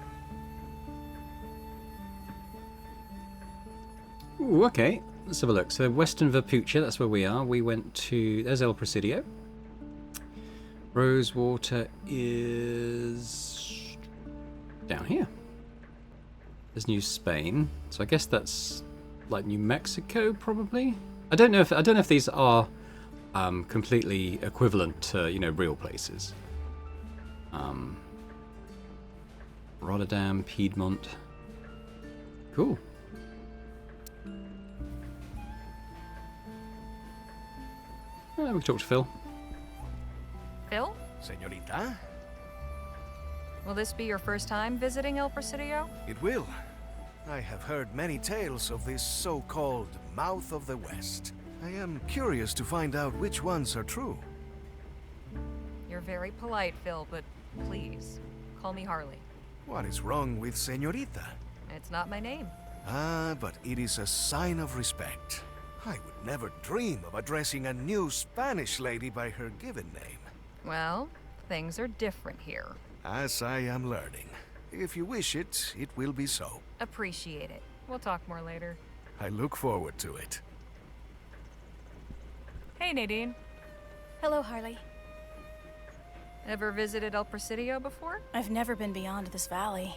Ooh, okay. Let's have a look. So Western Vapucha, that's where we are. We went to... There's El Presidio. Rosewater is... down here. There's New Spain. So I guess that's like New Mexico, probably? I don't know if these are completely equivalent to, you know, real places. Rotterdam, Piedmont. Cool. We can talk to Phil. Phil? Señorita? Will this be your first time visiting El Presidio? It will. I have heard many tales of this so-called Mouth of the West. I am curious to find out which ones are true. You're very polite, Phil, but please, call me Harley. What is wrong with Señorita? It's not my name. Ah, but it is a sign of respect. I would never dream of addressing a new Spanish lady by her given name. Well, things are different here. As I am learning. If you wish it, it will be so. Appreciate it. We'll talk more later. I look forward to it. Hey, Nadine. Hello, Harley. Ever visited El Presidio before? I've never been beyond this valley.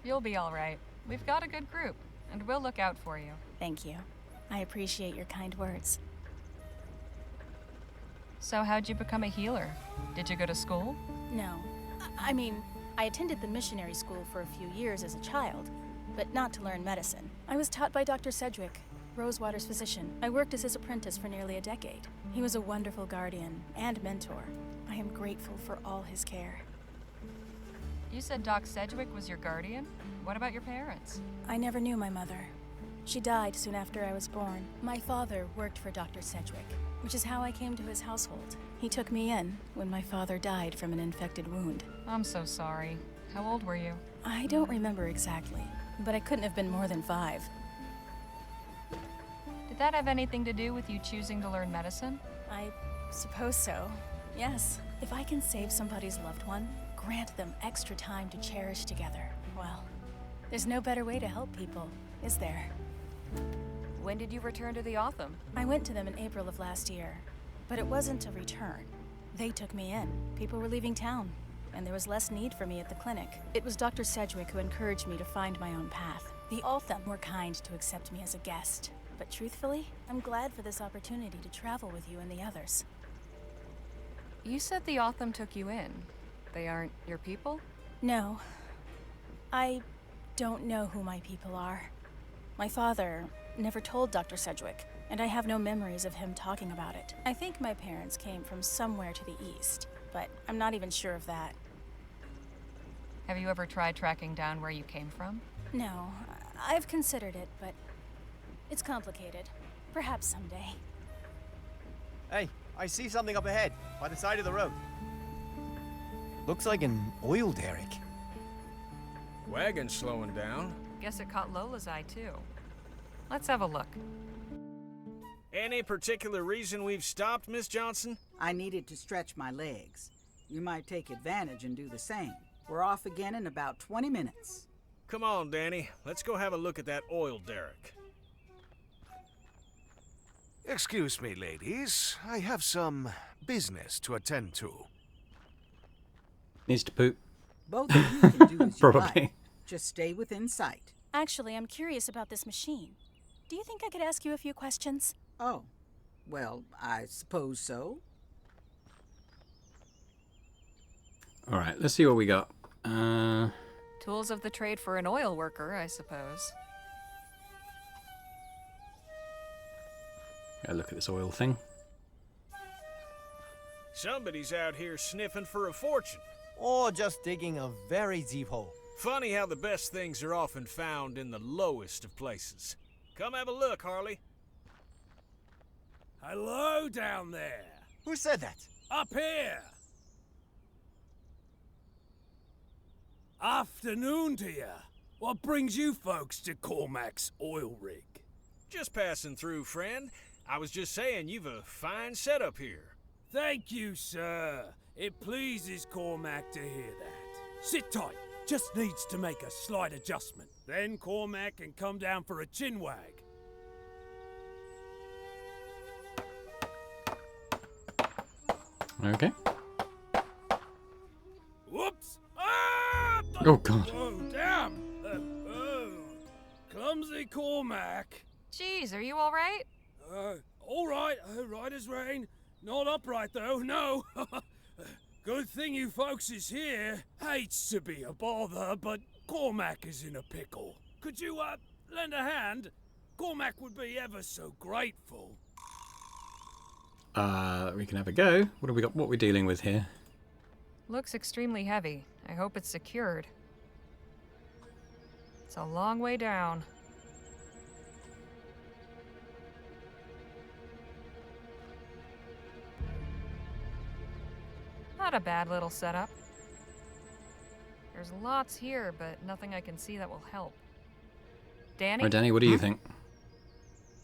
You'll be all right. We've got a good group, and we'll look out for you. Thank you. I appreciate your kind words. So how'd you become a healer? Did you go to school? No. I mean, I attended the missionary school for a few years as a child, but not to learn medicine. I was taught by Dr. Sedgwick, Rosewater's physician. I worked as his apprentice for nearly a decade. He was a wonderful guardian and mentor. I am grateful for all his care. You said Doc Sedgwick was your guardian? What about your parents? I never knew my mother. She died soon after I was born. My father worked for Dr. Sedgwick, which is how I came to his household. He took me in when my father died from an infected wound. I'm so sorry. How old were you? I don't remember exactly, but I couldn't have been more than 5. Did that have anything to do with you choosing to learn medicine? I suppose so. Yes. If I can save somebody's loved one, grant them extra time to cherish together, well, there's no better way to help people, is there? When did you return to the Otham? I went to them in April of last year, but it wasn't a return. They took me in. People were leaving town, and there was less need for me at the clinic. It was Dr. Sedgwick who encouraged me to find my own path. The Otham were kind to accept me as a guest. But truthfully, I'm glad for this opportunity to travel with you and the others. You said the Otham took you in. They aren't your people? No. I don't know who my people are. My father never told Dr. Sedgwick, and I have no memories of him talking about it. I think my parents came from somewhere to the east, but I'm not even sure of that. Have you ever tried tracking down where you came from? No, I've considered it, but it's complicated. Perhaps someday. Hey, I see something up ahead, by the side of the road. Looks like an oil derrick. Wagon's slowing down. Guess it caught Lola's eye, too. Let's have a look. Any particular reason we've stopped, Miss Johnson? I needed to stretch my legs. You might take advantage and do the same. We're off again in about 20 minutes. Come on, Danny. Let's go have a look at that oil derrick. Excuse me, ladies. I have some business to attend to. Needs to poop. Both of you can do as you Probably. like. Just stay within sight. Actually, I'm curious about this machine. Do you think I could ask you a few questions? Oh, well, I suppose so. All right, let's see what we got. Tools of the trade for an oil worker, I suppose. Gotta look at this oil thing. Somebody's out here sniffing for a fortune. Or just digging a very deep hole. Funny how the best things are often found in the lowest of places. Come have a look, Harley. Hello down there. Who said that? Up here. Afternoon to ya. What brings you folks to Cormac's oil rig? Just passing through, friend. I was just saying you've a fine setup here. Thank you, sir. It pleases Cormac to hear that. Sit tight. Just needs to make a slight adjustment. Then Cormac can come down for a chinwag. Okay. Whoops! Ah! Oh, God. Oh, damn! Oh, clumsy Cormac. Jeez, are you all right? All right as rain. Not upright, though, no. Good thing you folks is here. Hates to be a bother, but Cormac is in a pickle. Could you, lend a hand? Cormac would be ever so grateful. We can have a go. What have we got? What are we dealing with here? Looks extremely heavy. I hope it's secured. It's a long way down. Not a bad little setup. There's lots here, but nothing I can see that will help. Danny? Right, Danny, what do you think?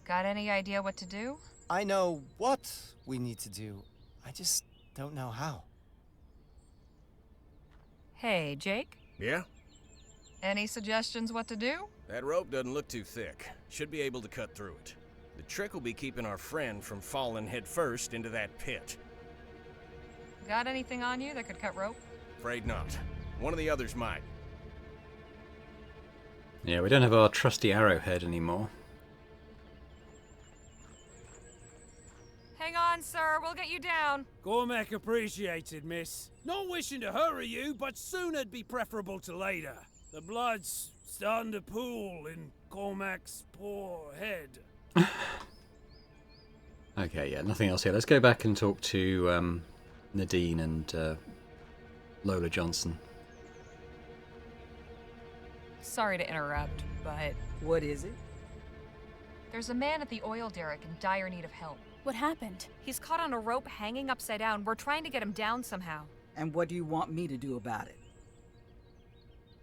Got any idea what to do? I know what we need to do. I just don't know how. Hey, Jake? Yeah? Any suggestions what to do? That rope doesn't look too thick. Should be able to cut through it. The trick will be keeping our friend from falling headfirst into that pit. Got anything on you that could cut rope? Afraid not. One of the others might. Yeah, we don't have our trusty arrowhead anymore. Hang on, sir. We'll get you down. Cormac appreciated, miss. Not wishing to hurry you, but soon'd be preferable to later. The blood's starting to pool in Cormac's poor head. Okay, yeah, nothing else here. Let's go back and talk to Nadine and Lola Johnson. Sorry to interrupt, but What is it? there's a man at the oil derrick in dire need of help. What happened? He's caught on a rope hanging upside down. We're trying to get him down somehow. And what do you want me to do about it?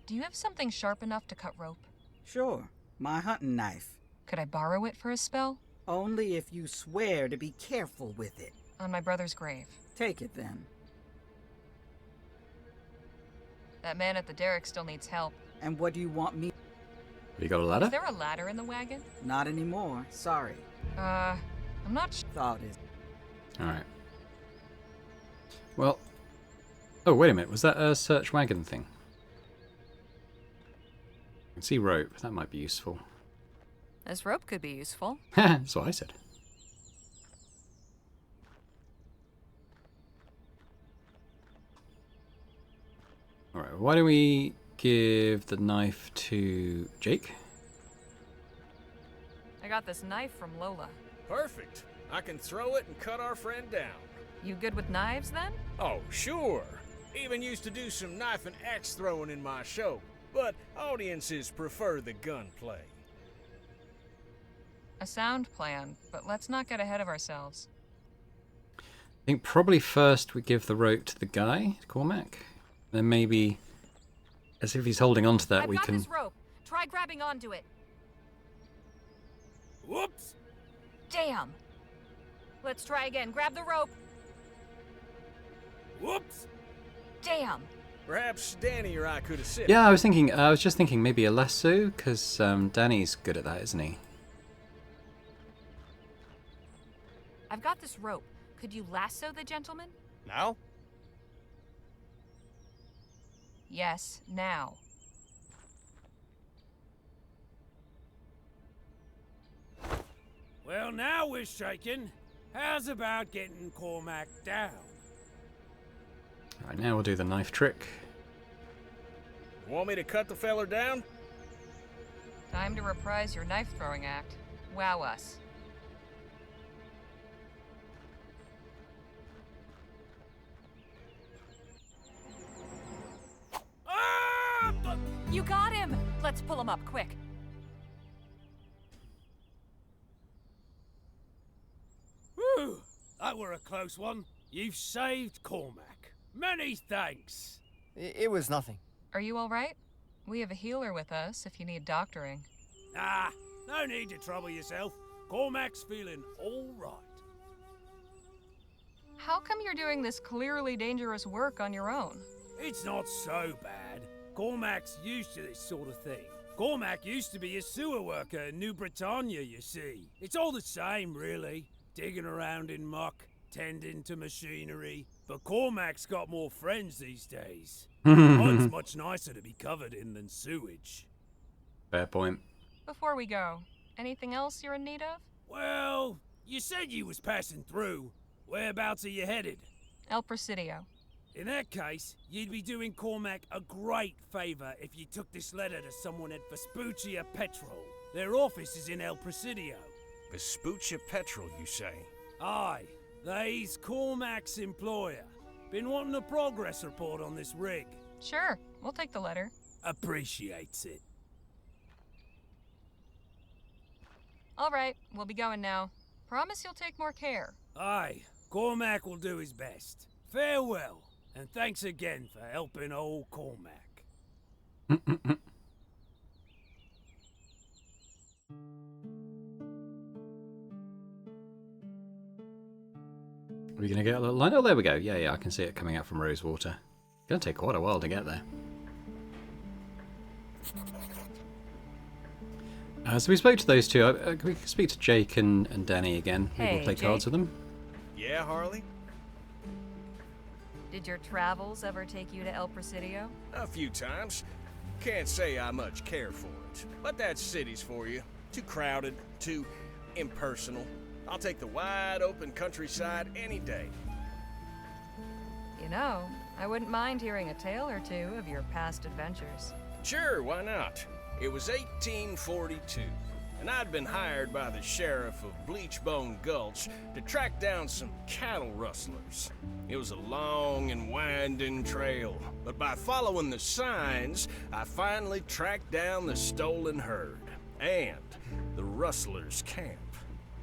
Do you have something sharp enough to cut rope? Sure, my hunting knife. Could I borrow it for a spell? Only if you swear to be careful with it. On my brother's grave. Take it then. That man at the derrick still needs help. And what do you want me? Have you got a ladder? Is there a ladder in the wagon? Not anymore. Sorry. I'm not sure. Thought is. Alright. Well... Oh, wait a minute. Was that a search wagon thing? I can see rope. That might be useful. This rope could be useful. That's what I said. Alright, why don't we give the knife to Jake? I got this knife from Lola. Perfect. I can throw it and cut our friend down. You good with knives, then? Oh, sure. Even used to do some knife and axe throwing in my show, but audiences prefer the gunplay. A sound plan, but let's not get ahead of ourselves. I think probably first we give the rope to the guy, Cormac. Then maybe, as if he's holding on to that, I've we got can... this rope. Try grabbing onto it. Whoops! Damn! Let's try again. Grab the rope. Whoops! Damn! Perhaps Danny or I could assist. Yeah, I was just thinking maybe a lasso, because Danny's good at that, isn't he? I've got this rope. Could you lasso the gentleman? Now? Yes, now. Well, now we're shaking. How's about getting Cormac down? Alright, now we'll do the knife trick. Want me to cut the feller down? Time to reprise your knife-throwing act. Wow us. You got him! Let's pull him up, quick. Whew! That were a close one. You've saved Cormac. Many thanks. It was nothing. Are you all right? We have a healer with us if you need doctoring. Ah, no need to trouble yourself. Cormac's feeling all right. How come you're doing this clearly dangerous work on your own? It's not so bad. Cormac's used to this sort of thing. Cormac used to be a sewer worker in New Britannia, you see. It's all the same, really. Digging around in muck, tending to machinery. But Cormac's got more friends these days. Mud's much nicer to be covered in than sewage. Fair point. Before we go, anything else you're in need of? Well, you said you was passing through. Whereabouts are you headed? El Presidio. In that case, you'd be doing Cormac a great favor if you took this letter to someone at Vespuccia Petrol. Their office is in El Presidio. Vespuccia Petrol, you say? Aye, they's Cormac's employer. Been wanting a progress report on this rig. Sure, we'll take the letter. Appreciates it. All right, we'll be going now. Promise you'll take more care. Aye, Cormac will do his best. Farewell, and thanks again for helping old Cormac. Are we going to get a little line? Oh, there we go. Yeah, I can see it coming out from Rosewater. It's going to take quite a while to get there. So we spoke to those two. Can we speak to Jake and Danny again? Maybe we'll play cards with them. Yeah, Harley? Did your travels ever take you to El Presidio? A few times. Can't say I much care for it. But that city's for you. Too crowded, too impersonal. I'll take the wide open countryside any day. You know, I wouldn't mind hearing a tale or two of your past adventures. Sure, why not? It was 1842, and I'd been hired by the sheriff of Bleachbone Gulch to track down some cattle rustlers. It was a long and winding trail, but by following the signs, I finally tracked down the stolen herd and the rustlers' camp.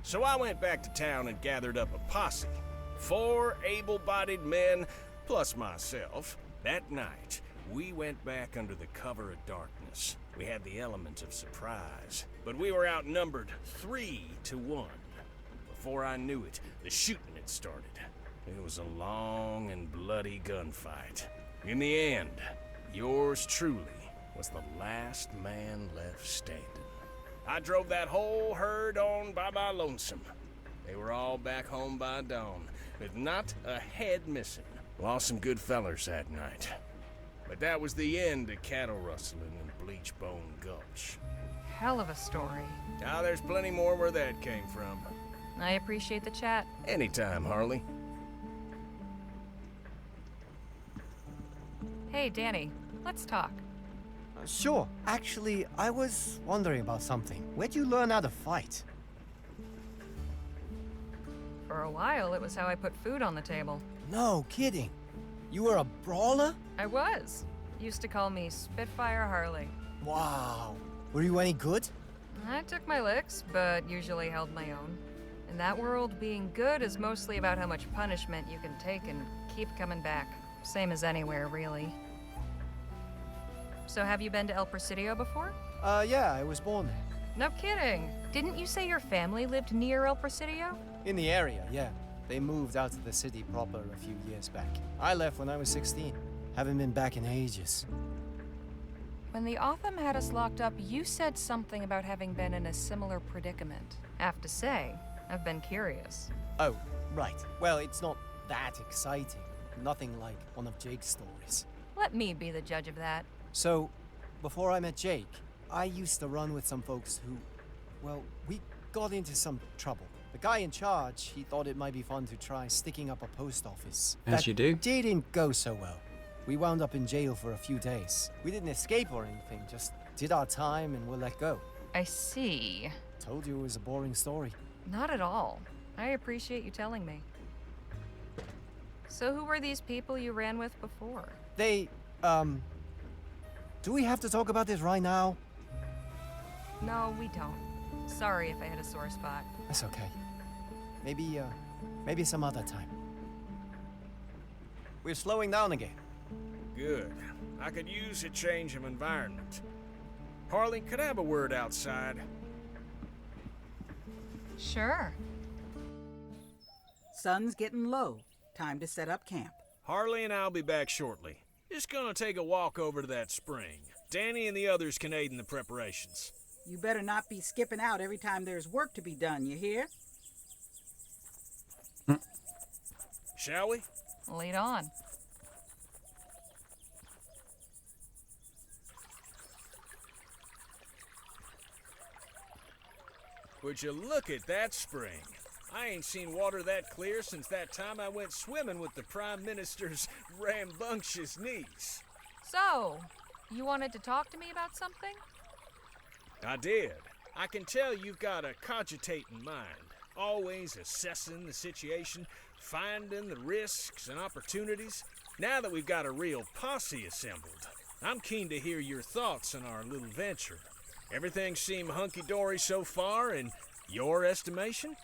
So I went back to town and gathered up a posse. 4 able-bodied men, plus myself. That night, we went back under the cover of darkness. We had the element of surprise, but we were outnumbered 3-1. Before I knew it, the shooting had started. It was a long and bloody gunfight. In the end, yours truly was the last man left standing. I drove that whole herd on by my lonesome. They were all back home by dawn, with not a head missing. Lost some good fellers that night. But that was the end of cattle rustling in Bleachbone Gulch. hell of a story. Now there's plenty more where that came from. I appreciate the chat. Anytime, Harley. Hey, Danny, let's talk. Sure. Actually, I was wondering about something. Where'd you learn how to fight? For a while, it was how I put food on the table. No kidding. You were a brawler? I was. Used to call me Spitfire Harley. Wow. Were you any good? I took my licks, but usually held my own. In that world, being good is mostly about how much punishment you can take and keep coming back. Same as anywhere, really. So have you been to El Presidio before? Yeah, I was born there. No kidding. Didn't you say your family lived near El Presidio? In the area, yeah. They moved out to the city proper a few years back. I left when I was 16. Haven't been back in ages. When the Otham had us locked up, you said something about having been in a similar predicament. Have to say, I've been curious. Oh, right. Well, it's not that exciting. Nothing like one of Jake's stories. Let me be the judge of that. So, before I met Jake, I used to run with some folks who, well, we got into some trouble. The guy in charge, he thought it might be fun to try sticking up a post office. As you do. Didn't go so well. We wound up in jail for a few days. We didn't escape or anything, just did our time and were let go. I see. Told you it was a boring story. Not at all. I appreciate you telling me. So who were these people you ran with before? They, do we have to talk about this right now? No, we don't. Sorry if I hit a sore spot. That's okay. Maybe some other time. We're slowing down again. Good. I could use a change of environment. Harley, could I have a word outside? Sure. Sun's getting low. Time to set up camp. Harley and I'll be back shortly. Just gonna take a walk over to that spring. Danny and the others can aid in the preparations. You better not be skipping out every time there's work to be done, you hear? Shall we? Lead on. Would you look at that spring? I ain't seen water that clear since that time I went swimming with the Prime Minister's rambunctious niece. So, you wanted to talk to me about something? I did. I can tell you've got a cogitating mind, always assessing the situation, finding the risks and opportunities. Now that we've got a real posse assembled, I'm keen to hear your thoughts on our little venture. Everything seem hunky-dory so far, in your estimation?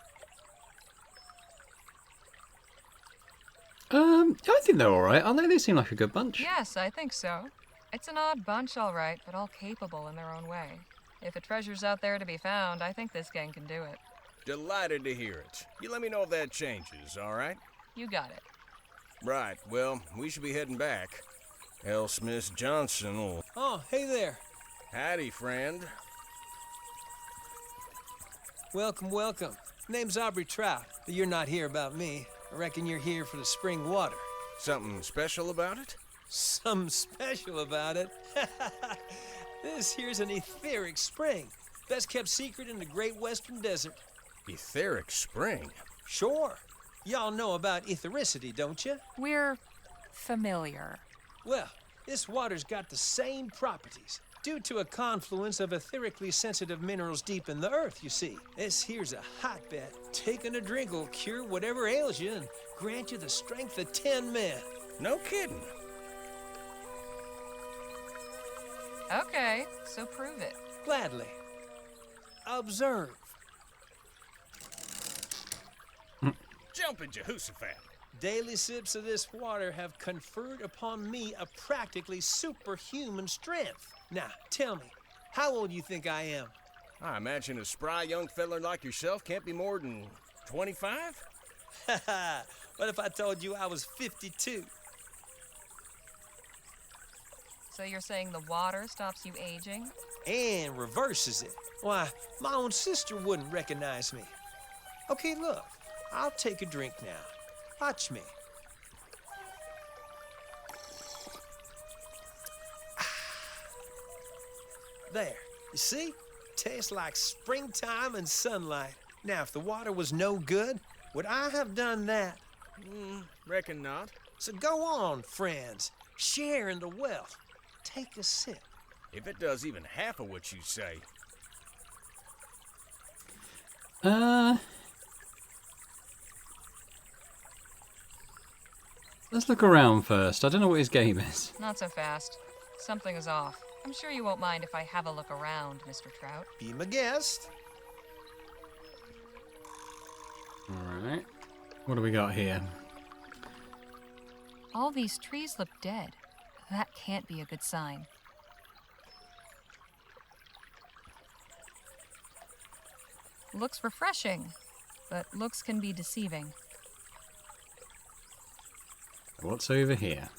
I think they're alright. I know they seem like a good bunch. Yes, I think so. It's an odd bunch, all right, but all capable in their own way. If a treasure's out there to be found, I think this gang can do it. Delighted to hear it. You let me know if that changes, all right? You got it. Right, well, we should be heading back. Else Miss Johnson will... Oh, hey there. Howdy, friend. Welcome, welcome. Name's Aubrey Trout, but you're not here about me. I reckon you're here for the spring water. Something special about it? Something special about it? This here's an etheric spring. Best kept secret in the great western desert. Etheric spring? Sure. Y'all know about ethericity, don't you? We're familiar. Well, this water's got the same properties. Due to a confluence of etherically sensitive minerals deep in the earth, you see. This here's a hotbed. Taking a drink will cure whatever ails you and grant you the strength of 10 men. No kidding. Okay, so prove it. Gladly. Observe. Jumpin' Jehoshaphat. Daily sips of this water have conferred upon me a practically superhuman strength. Now, tell me, how old do you think I am? I imagine a spry young feller like yourself can't be more than 25? What if I told you I was 52? So you're saying the water stops you aging? And reverses it. Why, my own sister wouldn't recognize me. Okay, look, I'll take a drink now. Watch me. There, you see? Tastes like springtime and sunlight. Now, if the water was no good, would I have done that? Reckon not. So go on, friends. Share in the wealth. Take a sip. If it does even half of what you say. Let's look around first. I don't know what his game is. Not so fast. Something is off. I'm sure you won't mind if I have a look around, Mr. Trout. Be my guest. Alright. What do we got here? All these trees look dead. That can't be a good sign. Looks refreshing, but looks can be deceiving. What's over here?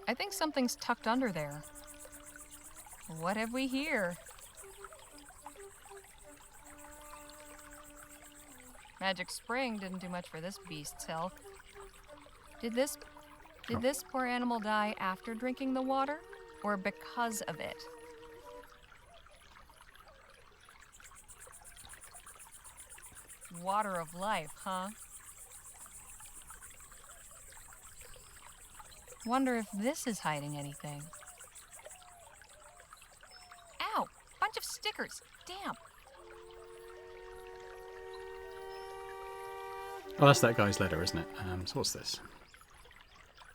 I think something's tucked under there. What have we here? Magic Spring didn't do much for this beast's health. Did this poor animal die after drinking the water, or because of it? Water of life, huh? Wonder if this is hiding anything. Ow! Bunch of stickers. Damn. Oh, that's that guy's letter, isn't it? So what's this?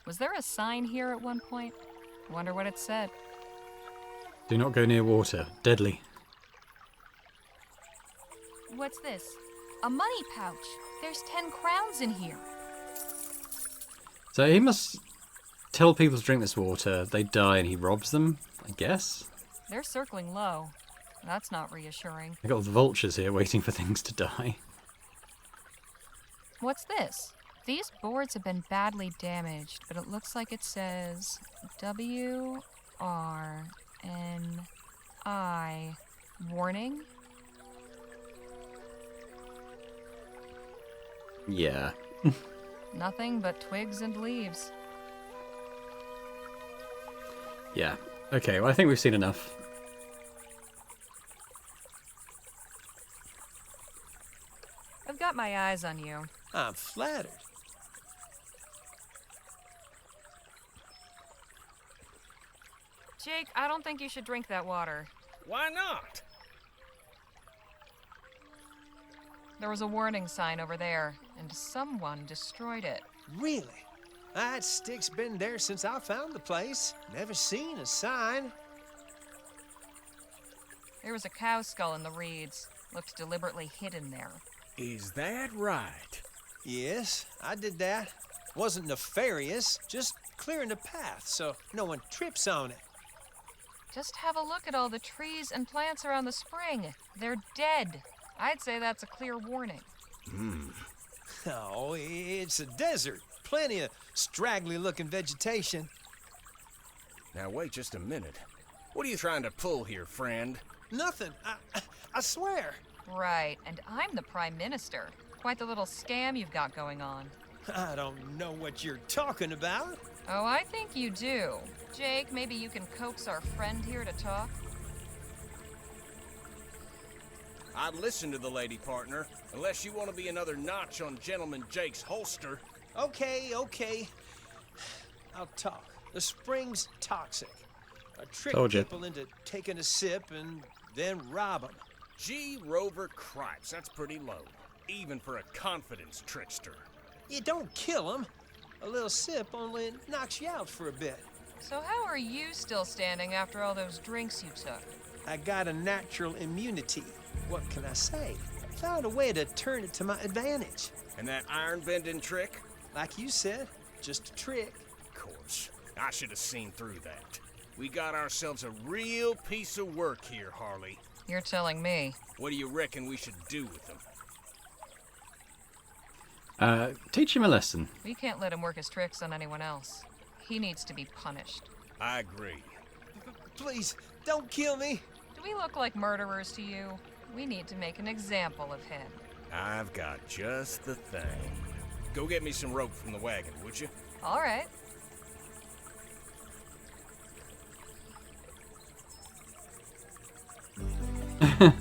Was there a sign here at one point? Wonder what it said. Do not go near water. Deadly. What's this? A money pouch. There's 10 crowns in here. So he must tell people to drink this water. They die and he robs them, I guess. They're circling low. That's not reassuring. I got all the vultures here waiting for things to die. What's this? These boards have been badly damaged, but it looks like it says WRNI warning. Yeah. Nothing but twigs and leaves. Yeah. Okay, well, I think we've seen enough. I've got my eyes on you. I'm flattered. Jake, I don't think you should drink that water. Why not? There was a warning sign over there, and someone destroyed it. Really? That stick's been there since I found the place. Never seen a sign. There was a cow skull in the reeds. Looked deliberately hidden there. Is that right? Yes, I did that. Wasn't nefarious, just clearing the path so no one trips on it. Just have a look at all the trees and plants around the spring. They're dead. I'd say that's a clear warning. Oh, it's a desert. Plenty of straggly-looking vegetation. Now wait just a minute. What are you trying to pull here, friend? Nothing. I swear. Right, and I'm the Prime Minister. Quite the little scam you've got going on. I don't know what you're talking about. Oh, I think you do. Jake, maybe you can coax our friend here to talk? I'd listen to the lady, partner, unless you want to be another notch on Gentleman Jake's holster. Okay. I'll talk. The spring's toxic. I trick people into taking a sip and then rob them. Gee, Rover Cripes, that's pretty low, even for a confidence trickster. You don't kill them. A little sip only knocks you out for a bit. So how are you still standing after all those drinks you took? I got a natural immunity. What can I say? Found a way to turn it to my advantage. And that iron-bending trick? Like you said, just a trick. Of course. I should have seen through that. We got ourselves a real piece of work here, Harley. You're telling me. What do you reckon we should do with them? Teach him a lesson. We can't let him work his tricks on anyone else. He needs to be punished. I agree. Please, don't kill me. Do we look like murderers to you? We need to make an example of him. I've got just the thing. Go get me some rope from the wagon, would you? All right.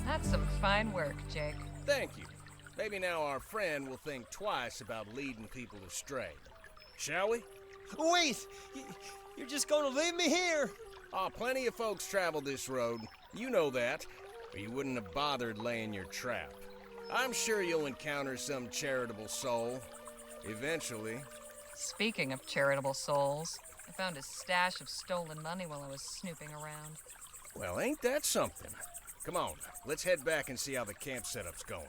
That's some fine work, Jake. Thank you. Maybe now our friend will think twice about leading people astray. Shall we? Wait! You're just gonna leave me here? Plenty of folks travel this road. You know that, or you wouldn't have bothered laying your trap. I'm sure you'll encounter some charitable soul. Eventually. Speaking of charitable souls, I found a stash of stolen money while I was snooping around. Well, ain't that something? Come on, let's head back and see how the camp setup's going.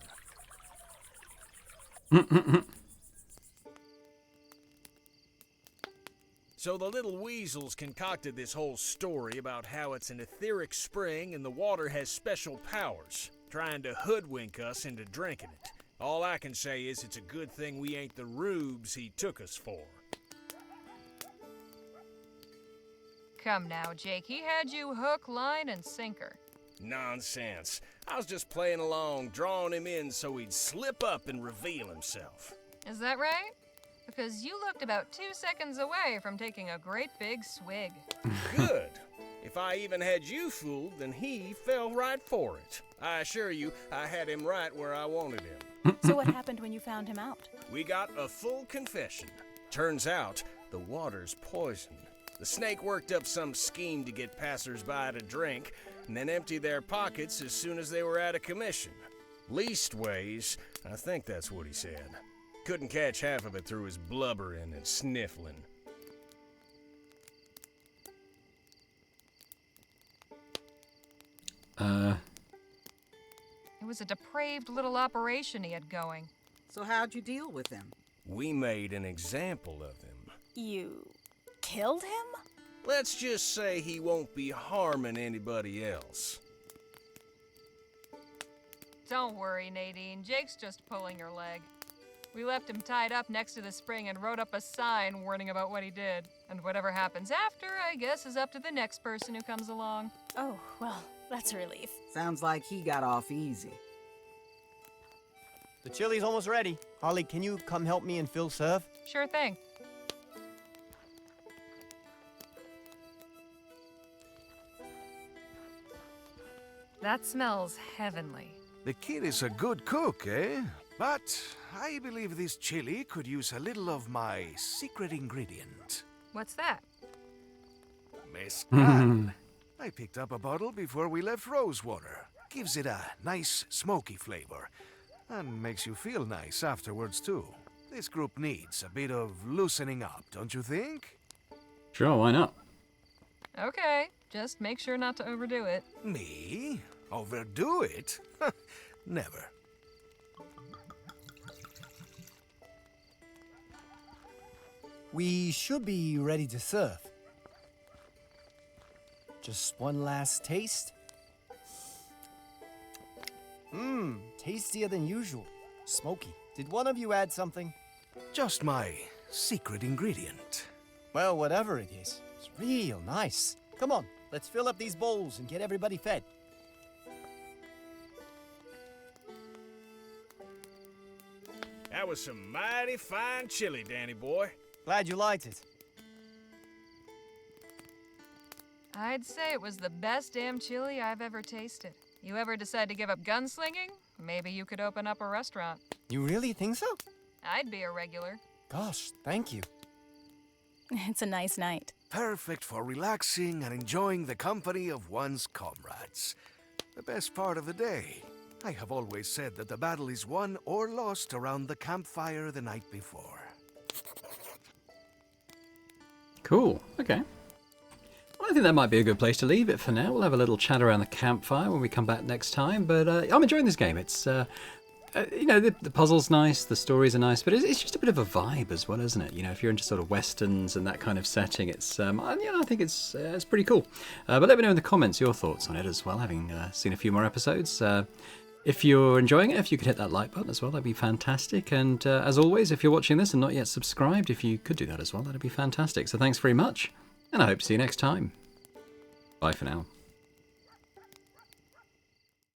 So the little weasels concocted this whole story about how it's an etheric spring and the water has special powers, trying to hoodwink us into drinking it. All I can say is it's a good thing we ain't the rubes he took us for. Come now, Jake, he had you hook, line, and sinker. Nonsense. I was just playing along, drawing him in so he'd slip up and reveal himself. Is that right? Because you looked about 2 seconds away from taking a great big swig. Good. If I even had you fooled, then he fell right for it. I assure you, I had him right where I wanted him. So what happened when you found him out? We got a full confession. Turns out, the water's poisoned. The snake worked up some scheme to get passers-by to drink, and then empty their pockets as soon as they were out of commission. Leastways, I think that's what he said. Couldn't catch half of it through his blubbering and sniffling. It was a depraved little operation he had going. So how'd you deal with him? We made an example of him. You killed him? Let's just say he won't be harming anybody else. Don't worry, Nadine. Jake's just pulling your leg. We left him tied up next to the spring and wrote up a sign warning about what he did. And whatever happens after, I guess, is up to the next person who comes along. Oh, well, that's a relief. Sounds like he got off easy. The chili's almost ready. Harley, can you come help me and Phil serve? Sure thing. That smells heavenly. The kid is a good cook, eh? But I believe this chili could use a little of my secret ingredient. What's that? Mezcal. I picked up a bottle before we left Rosewater. Gives it a nice smoky flavor. And makes you feel nice afterwards, too. This group needs a bit of loosening up, don't you think? Sure, why not? Okay, just make sure not to overdo it. Me? Overdo it? Never. We should be ready to serve. Just one last taste. Tastier than usual. Smoky. Did one of you add something? Just my secret ingredient. Well, whatever it is, it's real nice. Come on, let's fill up these bowls and get everybody fed. That was some mighty fine chili, Danny boy. Glad you liked it. I'd say it was the best damn chili I've ever tasted. You ever decide to give up gunslinging? Maybe you could open up a restaurant. You really think so? I'd be a regular. Gosh, thank you. It's a nice night. Perfect for relaxing and enjoying the company of one's comrades. The best part of the day. I have always said that the battle is won or lost around the campfire the night before. Cool. Okay. Well, I think that might be a good place to leave it for now. We'll have a little chat around the campfire when we come back next time. But I'm enjoying this game. It's, you know, the puzzle's nice, the stories are nice, but it's just a bit of a vibe as well, isn't it? You know, if you're into sort of westerns and that kind of setting, it's, I think it's pretty cool. But let me know in the comments your thoughts on it as well, having seen a few more episodes. If you're enjoying it, if you could hit that like button as well, that'd be fantastic. And as always, if you're watching this and not yet subscribed, if you could do that as well, that'd be fantastic. So thanks very much, and I hope to see you next time. Bye for now.